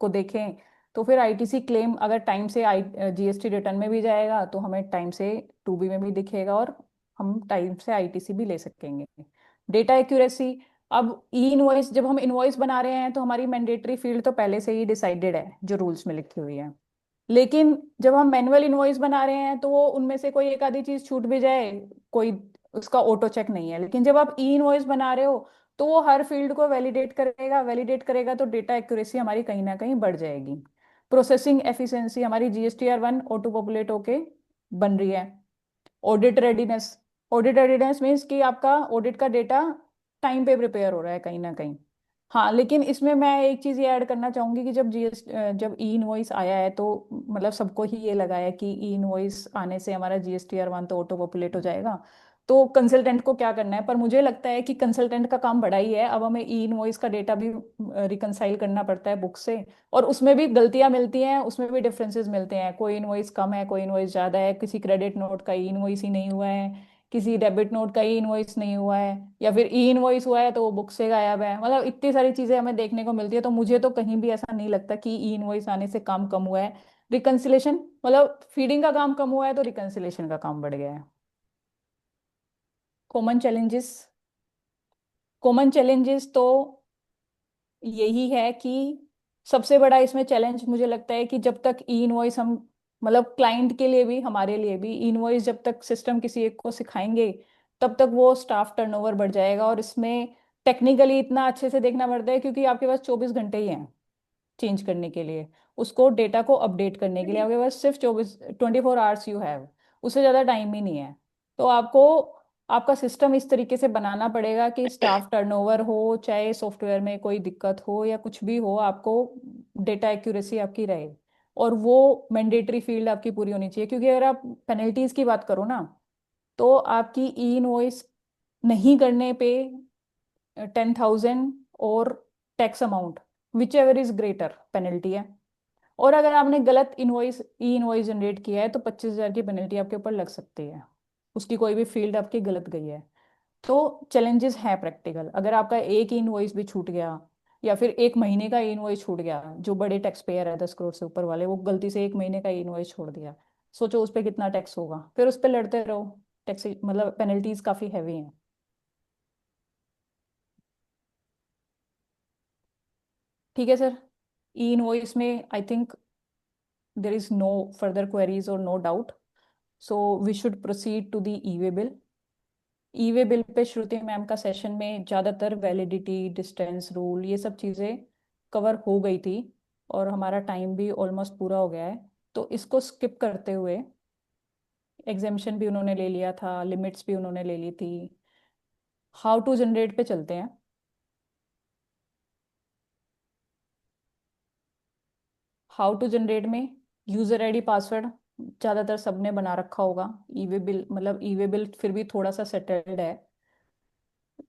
को देखें। तो फिर आईटीसी क्लेम अगर टाइम से जीएसटी रिटर्न में भी जाएगा तो हमें टाइम से टूबी में भी दिखेगा और हम टाइम से आईटीसी भी ले सकेंगे। डेटा एक्यूरेसी, अब ई इनवॉइस जब हम इनवॉइस बना रहे हैं तो हमारी मैंडेटरी फील्ड तो पहले से ही डिसाइडेड है जो रूल्स में लिखी हुई है, लेकिन जब हम मैनुअल इनवॉइस बना रहे हैं तो वो उनमें से कोई एक आधी चीज छूट भी जाए, कोई उसका ऑटो चेक नहीं है। लेकिन जब आप ई इनवॉइस बना रहे हो तो वो हर फील्ड को वैलिडेट करेगा तो डेटा एक्यूरेसी हमारी कहीं ना कहीं बढ़ जाएगी। प्रोसेसिंग एफिशिएंसी, हमारी जीएसटीआर 1 ऑटो पॉपुलेट होके बन रही है। Audit readiness, audit readiness means कि आपका ऑडिट का डेटा टाइम पे प्रिपेयर हो रहा है कहीं ना कहीं। हाँ लेकिन इसमें मैं एक चीज़ ये ऐड करना चाहूंगी कि जब ई इनवॉइस आया है तो मतलब सबको ही ये लगा है कि ई इनवॉइस आने से हमारा जीएसटीआर 1 तो ऑटो पॉपुलेट हो जाएगा, तो कंसल्टेंट को क्या करना है। पर मुझे लगता है कि कंसल्टेंट का काम बड़ा ही है, अब हमें ई इनवॉइस का डेटा भी रिकंसाइल करना पड़ता है बुक से, और उसमें भी गलतियां मिलती हैं, उसमें भी डिफरेंसेस मिलते हैं, कोई इनवॉइस कम है, कोई इनवॉइस ज़्यादा है, किसी क्रेडिट नोट का ई इनवॉइस ही नहीं हुआ है, किसी डेबिट नोट का ई इनवॉइस नहीं हुआ है, या फिर ई इनवॉइस हुआ है तो वो बुक से गायब है। मतलब इतनी सारी चीज़ें हमें देखने को मिलती है, तो मुझे तो कहीं भी ऐसा नहीं लगता कि ई इनवॉइस आने से काम कम हुआ है। रिकंसिलेशन मतलब फीडिंग का काम कम हुआ है तो रिकंसिलेशन का काम बढ़ गया है। कॉमन चैलेंजेस, कॉमन चैलेंजेस तो यही है कि सबसे बड़ा इसमें चैलेंज मुझे लगता है कि जब तक ई इनवॉइस हम मतलब क्लाइंट के लिए भी हमारे लिए भी ई इनवॉइस जब तक सिस्टम किसी एक को सिखाएंगे तब तक वो स्टाफ टर्नओवर बढ़ जाएगा। और इसमें टेक्निकली इतना अच्छे से देखना पड़ता है क्योंकि आपके पास 24 घंटे ही हैं चेंज करने के लिए, उसको डेटा को अपडेट करने के लिए आपके पास सिर्फ 24 आवर्स यू हैव, उससे ज़्यादा टाइम ही नहीं है। तो आपको आपका सिस्टम इस तरीके से बनाना पड़ेगा कि स्टाफ टर्नओवर हो, चाहे सॉफ्टवेयर में कोई दिक्कत हो या कुछ भी हो, आपको डेटा एक्यूरेसी आपकी रहे, और वो मैंडेटरी फील्ड आपकी पूरी होनी चाहिए। क्योंकि अगर आप पेनल्टीज की बात करो ना, तो आपकी ई इनवॉइस नहीं करने पे 10,000 और tax amount which ever is greater penalty है, और अगर आपने गलत ई इनवॉइस जनरेट किया है तो 25,000 की पेनल्टी आपके ऊपर लग सकती है, उसकी कोई भी फील्ड आपकी गलत गई है। तो चैलेंजेस हैं प्रैक्टिकल, अगर आपका एक ही इनवॉइस भी छूट गया या फिर एक महीने का इनवॉइस छूट गया, जो बड़े टैक्स पेयर है 10 करोड़ से ऊपर वाले, वो गलती से एक महीने का इनवॉइस छोड़ दिया, सोचो उस पर कितना टैक्स होगा, फिर उस पर लड़ते रहो, टैक्स मतलब पेनल्टीज काफ़ी हैवी हैं। ठीक है सर, ई इनवॉइस में I think there is no further queries or no doubt, so we should proceed to the e-way bill। E-way bill pay Shruti ma'am का सेशन में ज़्यादातर वैलिडिटी, डिस्टेंस रूल, ये सब चीज़ें कवर हो गई थी और हमारा टाइम भी ऑलमोस्ट पूरा हो गया है। तो इसको स्किप करते हुए, एग्जेम्पशन भी उन्होंने ले लिया था, लिमिट्स भी उन्होंने ले ली थी, हाउ टू जनरेट पे चलते हैं। हाउ टू जनरेट में यूज़र आईडी पासवर्ड ज़्यादातर सबने बना रखा होगा। ई-वे बिल मतलब ई-वे बिल फिर भी थोड़ा सा सेटल्ड है,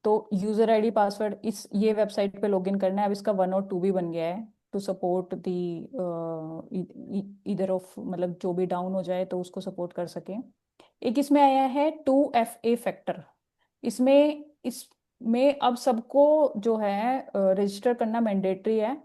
तो यूजर आईडी पासवर्ड इस ये वेबसाइट पे लॉगिन करना है। अब इसका 1 और 2 भी बन गया है टू सपोर्ट दी इधर ऑफ, मतलब जो भी डाउन हो जाए तो उसको सपोर्ट कर सके। एक इसमें आया है 2FA फैक्टर, इसमें अब सबको जो है रजिस्टर करना मैंडेटरी है।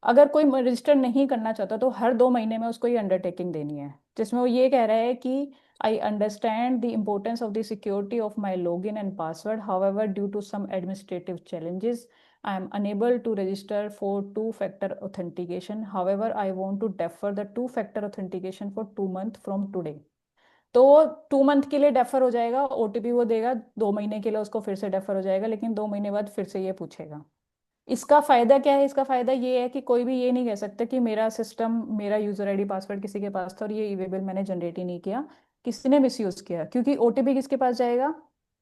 अगर कोई रजिस्टर नहीं करना चाहता तो हर 2 महीने में उसको ये अंडरटेकिंग देनी है, जिसमें वो ये कह रहा है कि I understand the importance of the security of my log in and password, however due to some administrative challenges I am unable to register for 2 factor authentication, however I want to defer the 2 factor authentication for 2 months from today. तो 2 मंथ के लिए डेफर हो जाएगा, ओटीपी वो देगा, 2 महीने के लिए उसको फिर से डेफर हो जाएगा, लेकिन 2 महीने बाद फिर से ये पूछेगा। इसका फायदा क्या है? इसका फायदा ये है कि कोई भी ये नहीं कह सकता कि मेरा सिस्टम, मेरा यूजर आईडी पासवर्ड किसी के पास था और ये ईवे बिल मैंने जनरेट ही नहीं किया, किसी ने मिसयूज किया, क्योंकि ओटीपी किसके पास जाएगा?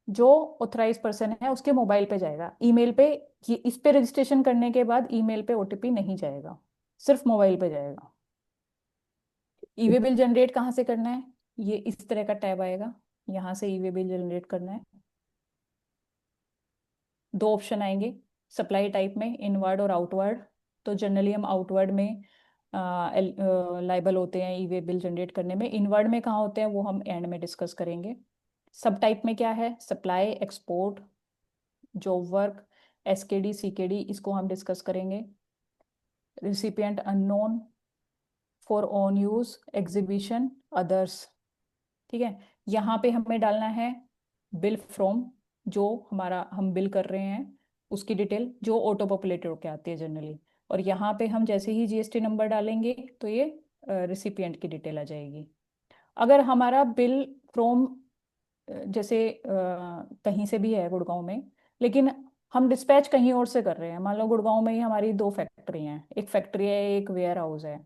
जो ऑथराइज पर्सन है उसके मोबाइल पे जाएगा, ईमेल पे। ये इस पे रजिस्ट्रेशन करने के बाद ईमेल पे ओटीपी नहीं जाएगा, सिर्फ मोबाइल पे जाएगा। ईवे बिल जनरेट कहाँ से करना है? ये इस तरह का टैब आएगा, यहाँ से ईवे बिल जनरेट करना है। 2 ऑप्शन आएंगे सप्लाई टाइप में, इनवर्ड और आउटवर्ड। तो जनरली हम आउटवर्ड में लाइबल होते हैं ईवे बिल जनरेट करने में। इनवर्ड में कहाँ होते हैं वो हम एंड में डिस्कस करेंगे। सब टाइप में क्या है? Supply, export, job work, SKD, CKD, इसको हम डिस्कस करेंगे। Recipient unknown, for own use, exhibition, others. ठीक है, यहाँ पे हमें डालना है बिल फ्रॉम, जो हमारा हम बिल कर रहे हैं उसकी डिटेल, जो ऑटो पॉपुलेटेड होके आती है जनरली। और यहाँ पे हम जैसे ही जीएसटी नंबर डालेंगे तो ये रिसिपिएंट की डिटेल आ जाएगी। अगर हमारा बिल फ्रॉम जैसे कहीं से भी है गुड़गांव में, लेकिन हम डिस्पैच कहीं और से कर रहे हैं, मान लो गुड़गांव में ही हमारी 2 फैक्ट्री हैं, एक फैक्ट्री है एक वेयर हाउस है,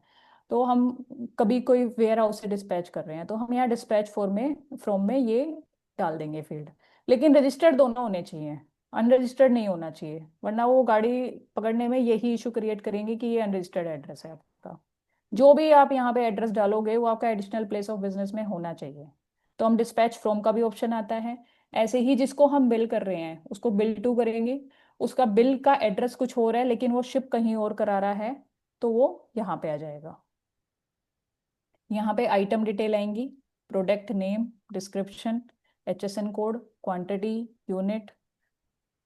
तो हम कभी कोई वेयर हाउस से डिस्पैच कर रहे हैं तो हम यहाँ डिस्पैच फॉर्म में, फ्रॉम में ये डाल देंगे फील्ड। लेकिन रजिस्टर्ड दोनों होने चाहिए, अनरजिस्टर्ड नहीं होना चाहिए, वरना वो गाड़ी पकड़ने में यही इशू क्रिएट करेंगे कि ये अनरजिस्टर्ड एड्रेस है आपका। जो भी आप यहाँ पे एड्रेस डालोगे वो आपका एडिशनल प्लेस ऑफ बिजनेस में होना चाहिए। तो हम डिस्पैच फ्रॉम का भी ऑप्शन आता है। ऐसे ही जिसको हम बिल कर रहे हैं उसको बिल टू करेंगे, उसका बिल का एड्रेस कुछ और है लेकिन वो शिप कहीं और करा रहा है, तो वो यहाँ पे आ जाएगा। यहाँ पे आइटम डिटेल आएंगी, product name, description, HSN code, quantity, unit,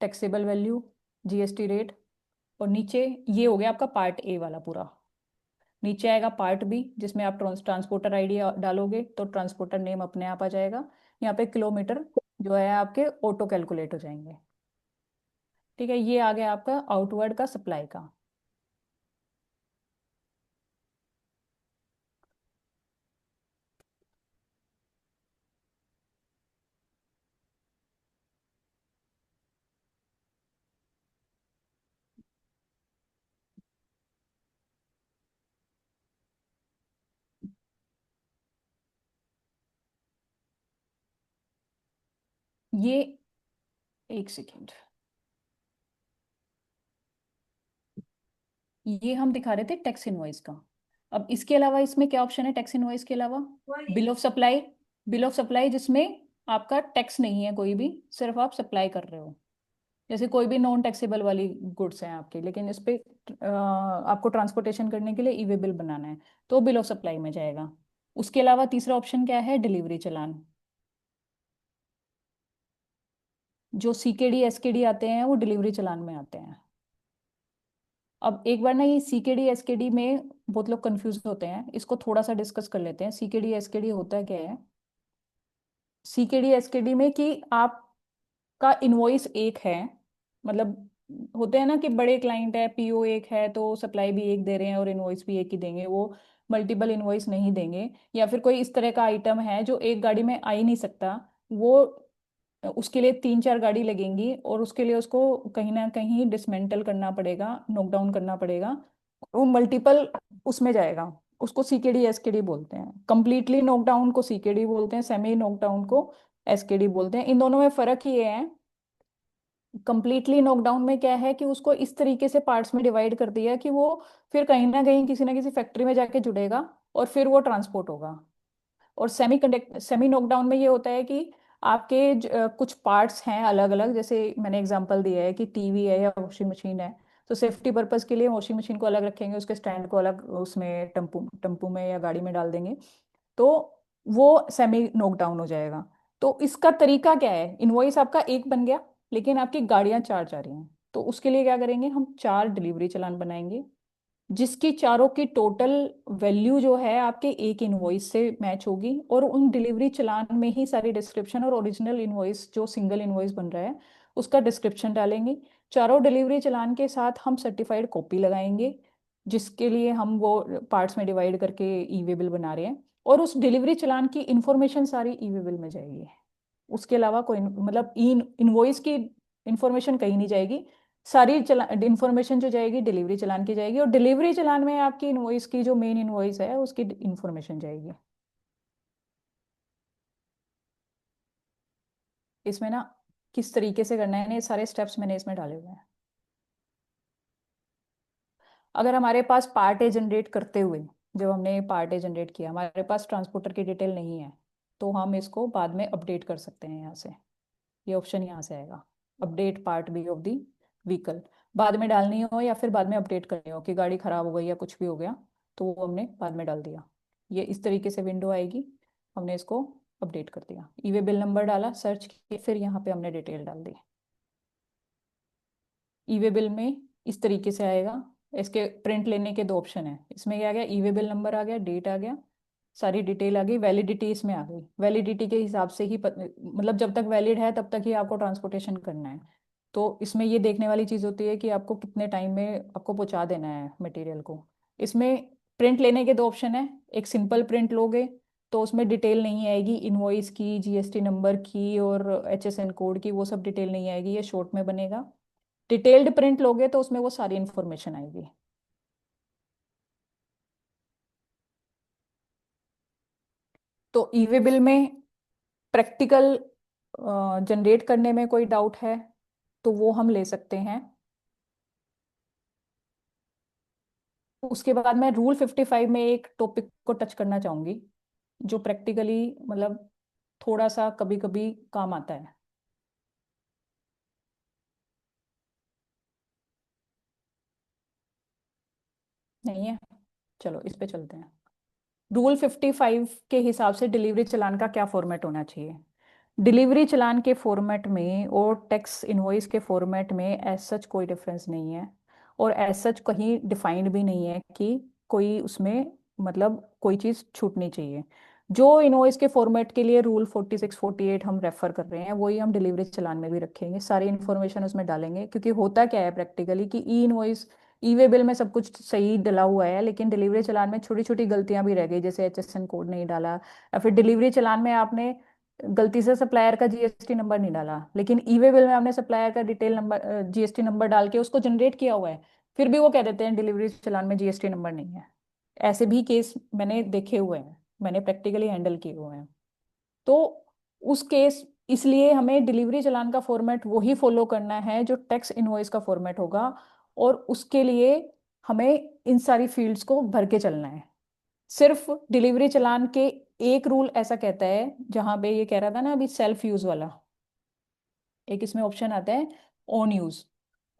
taxable value, GST rate. और नीचे ये हो गया आपका पार्ट ए वाला पूरा। नीचे आएगा पार्ट बी, जिसमें आप ट्रांसपोर्टर आईडी डालोगे तो ट्रांसपोर्टर नेम अपने आप आ जाएगा। यहाँ पे किलोमीटर जो है आपके ऑटो कैलकुलेट हो जाएंगे। ठीक है, ये आ गया आपका आउटवर्ड का सप्लाई का। ये एक सेकेंड, ये हम दिखा रहे थे टैक्स इनवॉइस का। अब इसके अलावा इसमें क्या ऑप्शन है टैक्स इनवॉइस के अलावा? Bill of supply. Bill of supply जिसमें आपका टैक्स नहीं है कोई भी, सिर्फ आप सप्लाई कर रहे हो। जैसे कोई भी नॉन टैक्सेबल वाली गुड्स हैं आपके, लेकिन इस पे आपको ट्रांसपोर्टेशन करने के लिए ई वे बिल बनाना है, तो बिल ऑफ सप्लाई में जाएगा। उसके अलावा तीसरा ऑप्शन क्या है? डिलीवरी चालान। जो सीकेडी एसकेडी आते हैं वो डिलीवरी चालान में आते हैं। अब एक बार ना ये सीकेडी एसकेडी में बहुत लोग कंफ्यूज होते हैं, इसको थोड़ा सा डिस्कस कर लेते हैं। सीकेडी एसकेडी होता क्या है? सीकेडी एसकेडी में कि आपका इनवॉइस एक है, मतलब होते हैं ना कि बड़े क्लाइंट है, पीओ एक है तो सप्लाई भी एक दे रहे हैं और इनवॉइस भी एक ही देंगे, वो मल्टीपल इनवॉइस नहीं देंगे। या फिर कोई इस तरह का आइटम है जो एक गाड़ी में आ ही नहीं सकता, वो उसके लिए 3-4 गाड़ी लगेंगी और उसके लिए उसको कहीं ना कहीं डिसमेंटल करना पड़ेगा, नॉकडाउन करना पड़ेगा, वो मल्टीपल उसमें जाएगा। उसको सीकेडी एसकेडी बोलते हैं। कंप्लीटली नॉकडाउन को सीकेडी बोलते हैं, सेमी नॉकडाउन को एसकेडी बोलते हैं। इन दोनों में फर्क ये है, कंप्लीटली नॉकडाउन में क्या है कि उसको इस तरीके से पार्ट्स में डिवाइड कर दिया कि वो फिर कहीं ना किसी फैक्ट्री में जाके जुड़ेगा और फिर वो ट्रांसपोर्ट होगा। और सेमी नॉकडाउन में ये होता है कि आपके कुछ पार्ट्स हैं अलग अलग, जैसे मैंने एग्जांपल दिया है कि टीवी है या वॉशिंग मशीन है, तो सेफ्टी पर्पज के लिए वॉशिंग मशीन को अलग रखेंगे, उसके स्टैंड को अलग उसमें टम्पू टम्पू में या गाड़ी में डाल देंगे, तो वो सेमी नॉकडाउन हो जाएगा। तो इसका तरीका क्या है? इनवॉइस आपका एक बन गया लेकिन आपकी गाड़ियां 4 जा रही हैं, तो उसके लिए क्या करेंगे? हम 4 डिलीवरी चालान बनाएंगे, जिसकी चारों की टोटल वैल्यू जो है आपके एक इनवॉइस से मैच होगी, और उन डिलीवरी चालान में ही सारी डिस्क्रिप्शन और ओरिजिनल इनवॉइस जो सिंगल इनवॉइस बन रहा है उसका डिस्क्रिप्शन डालेंगे। चारों डिलीवरी चालान के साथ हम सर्टिफाइड कॉपी लगाएंगे, जिसके लिए हम वो पार्ट्स में डिवाइड करके ई वे बिल बना रहे हैं। और उस डिलीवरी चालान की इंफॉर्मेशन सारी ई वे बिल में जाएगी। उसके अलावा कोई मतलब इनवॉइस की इंफॉर्मेशन कहीं नहीं जाएगी। सारी इंफॉर्मेशन जो जाएगी डिलीवरी चालान की जाएगी, और डिलीवरी चालान में आपकी इनवॉइस की जो मेन इनवॉइस है उसकी इंफॉर्मेशन जाएगी। इसमें ना किस तरीके से करना है, ये सारे स्टेप्स मैंने इसमें डाले हुए हैं। अगर हमारे पास पार्ट ए जनरेट करते हुए, जब हमने पार्ट ए जनरेट किया, हमारे पास ट्रांसपोर्टर की डिटेल नहीं है, तो हम इसको बाद में अपडेट कर सकते हैं यहाँ से। ये ऑप्शन यहाँ से आएगा, update part B of the vehicle. बाद में डालनी हो या फिर बाद में अपडेट करनी हो कि गाड़ी खराब हो गई या कुछ भी हो गया, तो वो हमने बाद में डाल दिया। ये इस तरीके से विंडो आएगी, हमने इसको अपडेट कर दिया, ई वे बिल नंबर डाला, सर्च किया, फिर यहाँ पे हमने डिटेल डाल दी। ई वे बिल में इस तरीके से आएगा। इसके प्रिंट लेने के दो ऑप्शन है। इसमें क्या आ गया, ई वे बिल नंबर आ गया, डेट आ गया, सारी डिटेल आ गई, वैलिडिटी इसमें आ गई। वैलिडिटी के हिसाब से ही मतलब जब तक वैलिड है तब तक ही आपको ट्रांसपोर्टेशन करना है। तो इसमें ये देखने वाली चीज़ होती है कि आपको कितने टाइम में आपको पहुंचा देना है मटेरियल को। इसमें प्रिंट लेने के दो ऑप्शन है। एक सिंपल प्रिंट लोगे तो उसमें डिटेल नहीं आएगी, इनवॉइस की, जीएसटी नंबर की और एचएसएन कोड की, वो सब डिटेल नहीं आएगी, ये शॉर्ट में बनेगा। डिटेल्ड प्रिंट लोगे तो उसमें वो सारी इंफॉर्मेशन आएगी। तो ई वे बिल में प्रैक्टिकल जनरेट करने में कोई डाउट है तो वो हम ले सकते हैं। उसके बाद मैं रूल 55 में एक टॉपिक को टच करना चाहूंगी, जो प्रैक्टिकली मतलब थोड़ा सा कभी कभी काम आता है। नहीं है, चलो इस पे चलते हैं। रूल 55 के हिसाब से डिलीवरी चालान का क्या फॉर्मेट होना चाहिए। डिलीवरी चालान के फॉर्मेट में और टैक्स इनवॉइस के फॉर्मेट में एज सच कोई डिफरेंस नहीं है, और एज सच कहीं डिफाइंड भी नहीं है कि कोई उसमें मतलब कोई चीज़ छूटनी चाहिए। जो इनवॉइस के फॉर्मेट के लिए रूल 46 48 हम रेफर कर रहे हैं, वही हम डिलीवरी चालान में भी रखेंगे, सारी इन्फॉर्मेशन उसमें डालेंगे। क्योंकि होता क्या है प्रैक्टिकली कि ई इनवॉइस, ई वे बिल में सब कुछ सही डला हुआ है, लेकिन डिलीवरी चालान में छोटी छोटी गलतियां भी रह गई, जैसे एचएसएन कोड नहीं डाला, या फिर डिलीवरी चालान में आपने गलती से सप्लायर का जीएसटी नंबर नहीं डाला, लेकिन ई वे बिल में आपने सप्लायर का डिटेल नंबर, जीएसटी नंबर डाल के उसको जनरेट किया हुआ है, फिर भी वो कह देते हैं डिलीवरी चालान में जीएसटी नंबर नहीं है। ऐसे भी केस मैंने देखे हुए हैं, मैंने प्रैक्टिकली हैंडल किए हुए हैं। तो उस केस, इसलिए हमें डिलीवरी चालान का फॉर्मेट वही फॉलो करना है जो टैक्स इनवॉइस का फॉर्मेट होगा, और उसके लिए हमें इन सारी फील्ड्स को भर के चलना है। सिर्फ डिलीवरी चालान के एक रूल ऐसा कहता है, जहां पे ये कह रहा था ना अभी सेल्फ यूज वाला, एक इसमें ऑप्शन आता है ऑन यूज।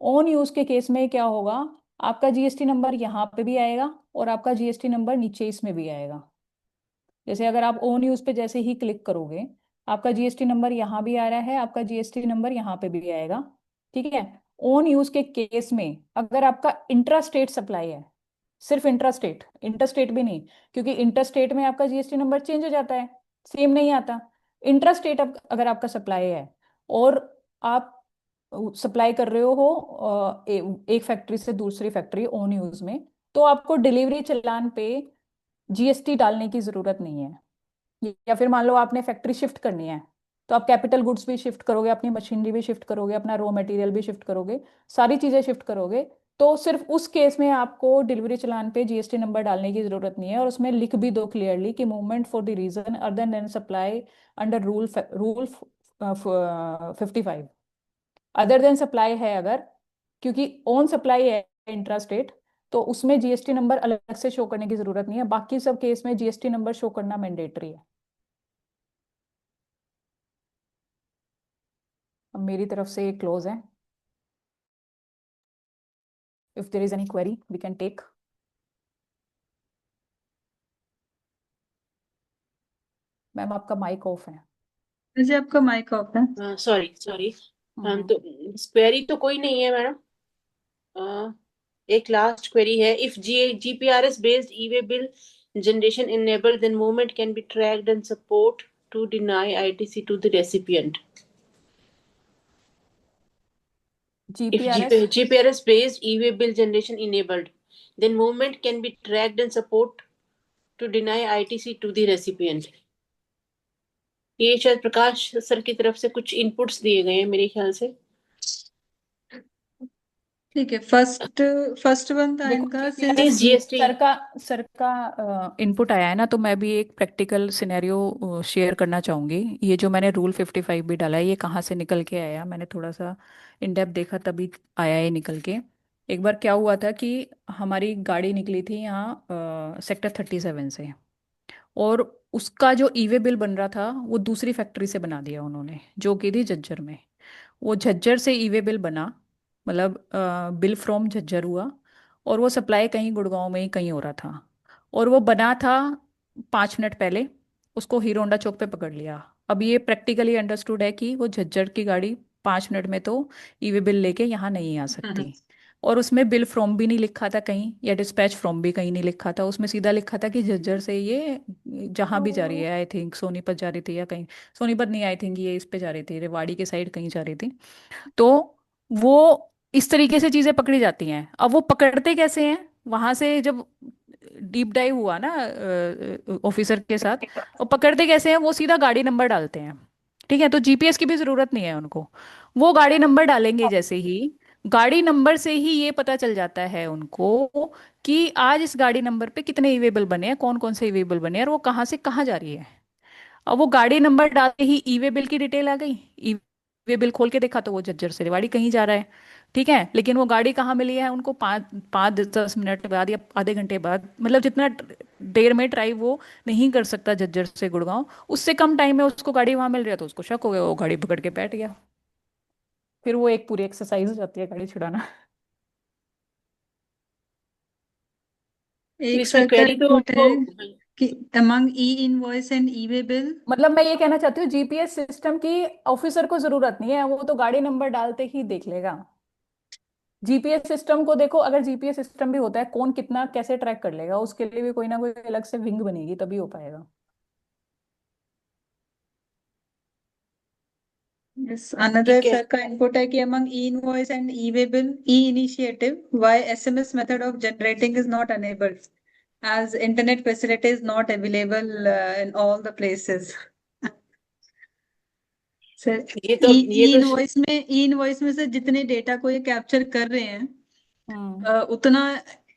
ऑन यूज के केस में क्या होगा, आपका जीएसटी नंबर यहाँ पे भी आएगा और आपका जीएसटी नंबर नीचे इसमें भी आएगा। जैसे अगर आप ओन यूज पे जैसे ही क्लिक करोगे, आपका जीएसटी नंबर यहाँ भी आ रहा है, आपका जीएसटी नंबर यहाँ पे भी आएगा। ठीक है। ओन यूज के केस में अगर आपका इंट्रा स्टेट सप्लाई है, सिर्फ इंट्रा स्टेट, इंटर स्टेट भी नहीं, क्योंकि इंटर स्टेट में आपका जीएसटी नंबर चेंज हो जाता है, सेम नहीं आता। इंट्रा स्टेट अगर आपका सप्लाई है और आप सप्लाई कर रहे हो एक फैक्ट्री से दूसरी फैक्ट्री ओन यूज में, तो आपको डिलीवरी चालान पे जीएसटी डालने की जरूरत नहीं है। या फिर मान लो आपने फैक्ट्री शिफ्ट करनी है, तो आप कैपिटल गुड्स भी शिफ्ट करोगे, अपनी मशीनरी भी शिफ्ट करोगे, अपना रॉ मटेरियल भी शिफ्ट करोगे, सारी चीजें शिफ्ट करोगे, तो सिर्फ उस केस में आपको डिलीवरी चालान पे जीएसटी नंबर डालने की जरूरत नहीं है। और उसमें लिख भी दो क्लियरली कि movement for the reason other than supply under rule rule 55। Other than supply है अगर, क्योंकि ओन सप्लाई है इंट्रा स्टेट, तो उसमें जीएसटी नंबर अलग से शो करने की जरूरत नहीं है। बाकी सब केस में जीएसटी नंबर शो करना मैंडेटरी है। अब मेरी तरफ से ये क्लोज है। If there is any query we can take. Ma'am आपका माइक ऑफ है। जी आपका माइक ऑफ है। Sorry sorry. तो क्वेरी तो कोई नहीं है मैडम। एक लास्ट क्वेरी है, if GPRS based e way bill generation enabled, then movement can be tracked and support to deny ITC to the recipient. If GPRS GPRS based e-way bill generation enabled, then movement can be tracked and support to deny ITC to the recipient. ये शायद प्रकाश सर की तरफ से कुछ इनपुट्स दिए गए हैं मेरे ख्याल से। ठीक है, फर्स्ट वन था देखो इनका Since सिंस GST सर का इनपुट आया है ना, तो मैं भी एक प्रैक्टिकल सिनेरियो शेयर करना चाहूँगी। ये जो मैंने रूल 55 भी डाला है, ये कहाँ से निकल के आया, मैंने थोड़ा सा इन डेप्थ देखा तभी आया ये निकल के। एक बार क्या हुआ था कि हमारी गाड़ी निकली थी यहाँ सेक्टर 37 से, और उसका जो ई वे बिल बन रहा था वो दूसरी फैक्ट्री से बना दिया उन्होंने, जो कि थी झज्जर में। वो झज्जर से ई वे बिल बना, मतलब बिल फ्रॉम झज्जर हुआ, और वो सप्लाई कहीं गुड़गांव में ही कहीं हो रहा था। और वो बना था 5 मिनट पहले, उसको हीरो होंडा चौक पे पकड़ लिया। अब ये प्रैक्टिकली अंडरस्टूड है कि वो झज्जर की गाड़ी 5 मिनट में तो ई वे बिल लेके यहाँ नहीं आ सकती। और उसमें बिल फ्रॉम भी नहीं लिखा था कहीं, या डिस्पैच फ्रॉम भी कहीं नहीं लिखा था, उसमें सीधा लिखा था कि झज्जर से ये जहाँ भी जा रही है, आई थिंक सोनीपत जा रही थी या कहीं, सोनीपत नहीं, आई थिंक ये इस पे जा रही थी, रेवाड़ी के साइड कहीं जा रही थी। तो वो इस तरीके से चीजें पकड़ी जाती हैं। अब वो पकड़ते कैसे हैं, वहां से जब डीप डाइव हुआ ना ऑफिसर के साथ, वो पकड़ते कैसे हैं, वो सीधा गाड़ी नंबर डालते हैं। ठीक है, तो जीपीएस की भी जरूरत नहीं है उनको। वो गाड़ी नंबर डालेंगे जैसे ही, गाड़ी नंबर से ही ये पता चल जाता है उनको कि आज इस गाड़ी नंबर पे कितने इवेबल बने हैं, कौन कौन से इवेबल बने हैं, और वो कहाँ से कहाँ जा रही है। अब वो गाड़ी नंबर डालते ही ई वे बिल की डिटेल आ गई। ई वे बिल खोल के देखा तो वो झज्जर से रेवाड़ी कहीं जा रहा है। ठीक है, लेकिन वो गाड़ी कहाँ मिली है उनको, 5-10 मिनट बाद या आधे घंटे बाद, मतलब जितना देर में ड्राइव वो नहीं कर सकता झज्जर से गुड़गांव, उससे कम टाइम में उसको गाड़ी वहां मिल रही है, तो उसको शक हो गया, वो गाड़ी पकड़ के बैठ गया। फिर वो एक पूरी एक्सरसाइज हो जाती है गाड़ी छुड़ाना। तो एक इसमें सर का क्वेरी तो इनपुट है कि among E invoice and e way bill. मतलब मैं ये कहना चाहती हूँ, जीपीएस सिस्टम की ऑफिसर को जरूरत नहीं है, वो तो गाड़ी नंबर डालते ही देख लेगा। जीपीएस सिस्टम को देखो, अगर जीपीएस सिस्टम भी होता है, कौन कितना कैसे ट्रैक कर लेगा, उसके लिए भी कोई ना कोई अलग से विंग बनेगी, तभी हो पाएगा। Yes, another ठीक है। sir का input है कि among e-invoice and e-waybill, e-initiative, why SMS method of generating is not enabled, as internet facility is not available in all the places. Sir e invoice में से जितने डेटा को ये कैप्चर कर रहे हैं, हम्म। उतना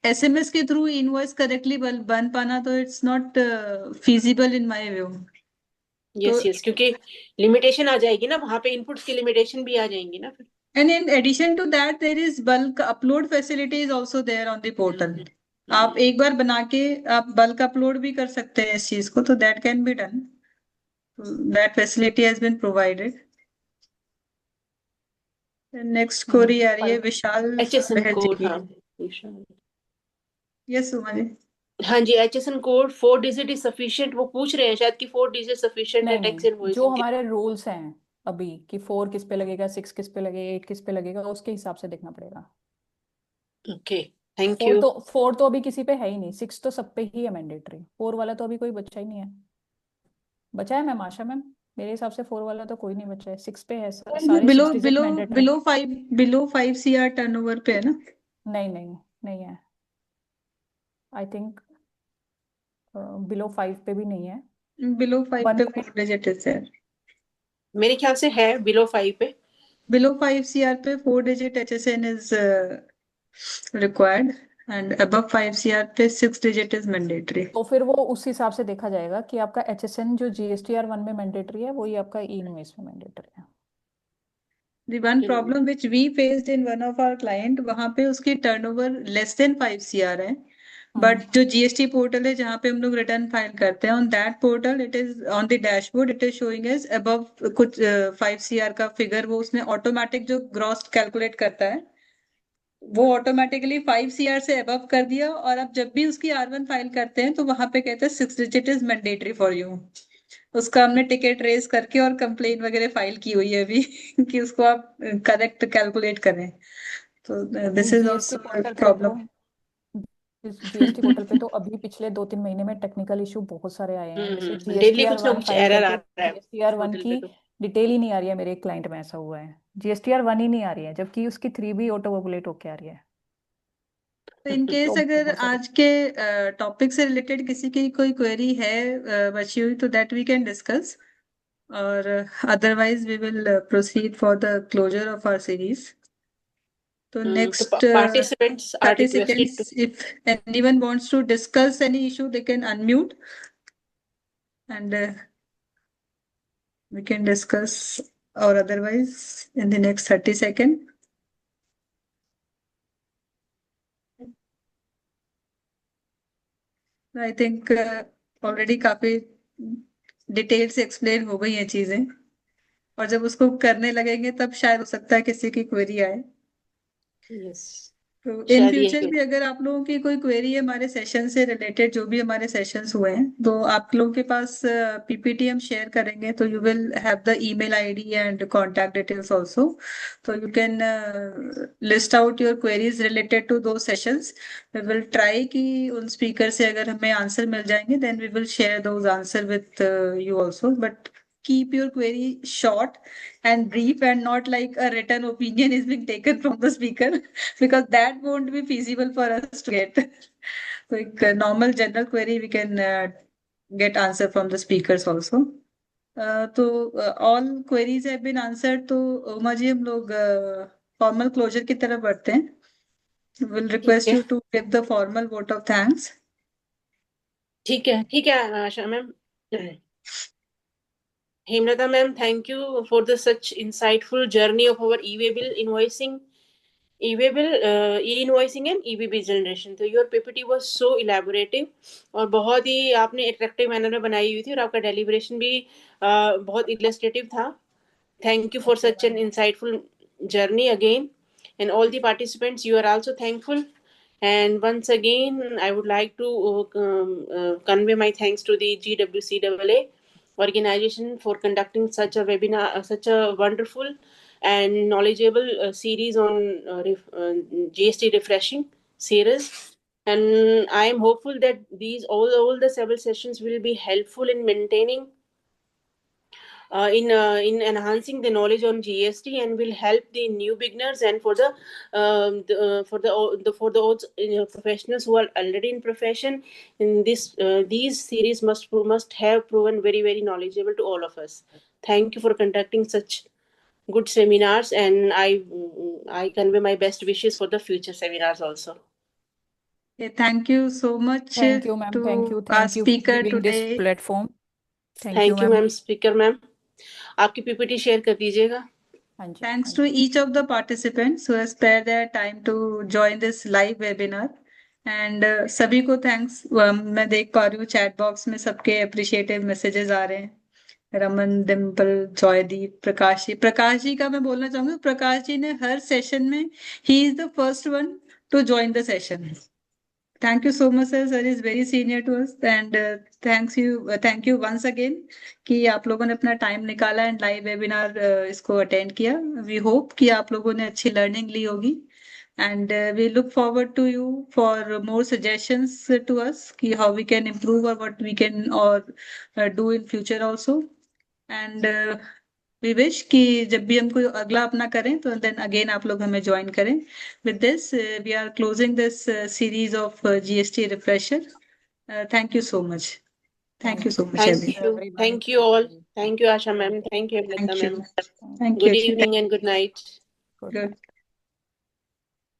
एसएमएस के थ्रू इनवॉइस करेक्टली बन पाना तो it's not feasible in my view. तो यस क्योंकि लिमिटेशन आ जाएगी ना वहां पे, इनपुट्स की लिमिटेशन भी आ जाएंगी ना फिर। And in addition to that, there is bulk upload facility is also there on the portal. आप एक बार बना के आप बल्क अपलोड भी कर सकते हैं इस चीज को, तो that can be done, that facility has been provided. Next query आ रही है विशाल HSN बहल जी कोड, की। हाँ। यस सुमा जी। हाँ जी, HSN code 4 digit is sufficient, वो पूछ रहे हैं शायद कि 4 डिजिट सफिशिएंट है नहीं टैक्स नहीं, जो इनवॉइसिंग के हमारे रूल्स हैं अभी कि 4 किस पे लगेगा, 6 किस पे लगेगा, 8 किस पे लगेगा, उसके हिसाब से देखना पड़ेगा। लिए। Okay, thank four you. तो 4 तो अभी किसी पे है ही नहीं, 6 तो सब पे ही है मैंडेटरी, 4 वाला तो अभी कोई बच्चा ही नहीं है। बचा है मैम, आशा मैम? मेरे हिसाब से 4 वाला तो कोई नहीं बचा है, 6 पे है, सारे below 6 digit below mandatory. Below 5 CR turnover पे है ना? नहीं नहीं, नहीं है, आई थिंक बिलो 5 पे भी नहीं है। बिलो 5 वन पे 4 डिजिट है। मेरे ख्याल से है बिलो 5 पे। बिलो 5 CR पे 4 digit HSN is required, and above 5 CR पे 6 digit is mandatory. तो फिर वो उस हिसाब से देखा जाएगा कि आपका एचएसएन जो जीएसटीआर 1 में मैंडेटरी है, वही आपका ई इनवॉइस में मैंडेटरी है। The one problem which we faced in one of our client, वहां पे उसकी turnover less than 5 CR है, बट जो जीएसटी पोर्टल है जहाँ पे हम लोग रिटर्न फाइल करते हैं, on that portal it is on the dashboard it is showing as above कुछ 5 CR का फिगर, वो उसने ऑटोमेटिक जो ग्रॉस कैलकुलेट करता है वो ऑटोमेटिकली 5 CR से अबव कर दिया, और अब जब भी उसकी R1 फाइल करते हैं तो वहां पे कहते हैं 6 digit is mandatory for you. उसका हमने टिकट रेज करके और कंप्लेन वगैरह फाइल की हुई है अभी कि उसको आप करेक्ट कैलकुलेट करें, तो this is GST also portal पे प्रॉब्लम। तो जीएसटी पोर्टल पे तो अभी पिछले 2-3 महीने में टेक्निकल इशू बहुत सारे आए हैं, जैसे डेली जीएसटीआर कुछ ना 1 कुछ फाइल एरर आ करके रहा है जीएसटीआर 1 पोर्टल पे की तो। डिटेल ही नहीं आ रही है, मेरे एक क्लाइंट में ऐसा हुआ है, जीएसटीआर 1 ही नहीं आ रही है, जबकि उसकी 3 भी ऑटो पॉपुलेट होके आ रही है। तो इन केस तो अगर हो सकता आज के टॉपिक से रिलेटेड किसी की कोई क्वेरी है बची हुई तो दैट वी कैन डिस्कस, और otherwise we will proceed for the closure of our series. तो So next participants are requested to. participants, if anyone wants to discuss any issue, they can unmute and we can discuss, or otherwise in the next 30 seconds. I think already काफी डिटेल से एक्सप्लेन हो गई हैं चीजें, और जब उसको करने लगेंगे तब शायद हो सकता है किसी की क्वेरी आए. Yes. तो इन शायद फ्यूचर ये भी अगर आप लोगों की कोई क्वेरी है हमारे सेशन से रिलेटेड, जो भी हमारे सेशंस हुए हैं, तो आप लोगों के पास पीपीटी हम शेयर करेंगे, तो you will have the email ID and contact details also. तो you can list out your queries related to two sessions. We will try कि उन स्पीकर से अगर हमें आंसर मिल जाएंगे, then we will share those answer with you also. But keep your query short and brief, and not like a written opinion is being taken from the speaker because that won't be feasible for us to get. So a normal general query we can get answer from the speakers also. तो all queries have been answered. तो उमा जी हम लोग फॉर्मल क्लोजर की तरफ बढ़ते हैं. Will request है. you to give the formal vote of thanks. ठीक है आशा ma'am. Hemlata ma'am, thank you for the such insightful journey of our e-waybill invoicing, e-invoicing and e-waybill generation. तो your PPT was so elaborative और बहुत ही आपने attractive manner में बनाई हुई थी, और आपका deliberation भी बहुत illustrative था. Thank you for such an insightful journey again, and all the participants, you are also thankful. And once again, I would like to convey my thanks to the GWCAA organization for conducting such a webinar, such a wonderful and knowledgeable series on GST refreshing series. And I am hopeful that these all the several sessions will be helpful in maintaining in enhancing the knowledge on GST, and will help the new beginners and for the professionals who are already in profession. In this these series must have proven very knowledgeable to all of us. Thank you for conducting such good seminars, and I convey my best wishes for the future seminars also. Okay, thank you so much Thank you, ma'am. to Thank you. our Thank you for speaker giving this today. platform. Thank you, Thank you, ma'am. ma'am. Speaker ma'am, आपकी PPT शेयर कर दीजिएगा. हाँ जी. Thanks to each of the participants who have spared their time to join this live webinar. And सभी को thanks. मैं देख पा रही हूँ चैट बॉक्स में सबके appreciative messages आ रहे हैं. रमन, डिम्पल, जॉयदीप, प्रकाश जी का मैं बोलना चाहूंगी. प्रकाश जी ने हर सेशन में he is the first one to join the session. Thank you so much, sir. Sir is very senior to us, and thank you once again कि आप लोगों ने अपना टाइम निकाला एंड लाइव वेबिनार इसको अटेंड किया. वी होप कि आप लोगों ने अच्छी लर्निंग ली होगी, and we look forward to you for more suggestions to us कि how we can improve or what we can do in future also. And we wish कि जब भी हम कोई अगला अपना करें तो then again आप लोग हमें ज्वाइन करें. With this, we are closing this series of GST refresher. Thank you so much. Thank you so much, Thank everyone. you. everybody. Thank you all. Thank you, Asha ma'am. Thank you, Amrita Thank you. ma'am. Thank Good you. evening and good night. Good Good. night.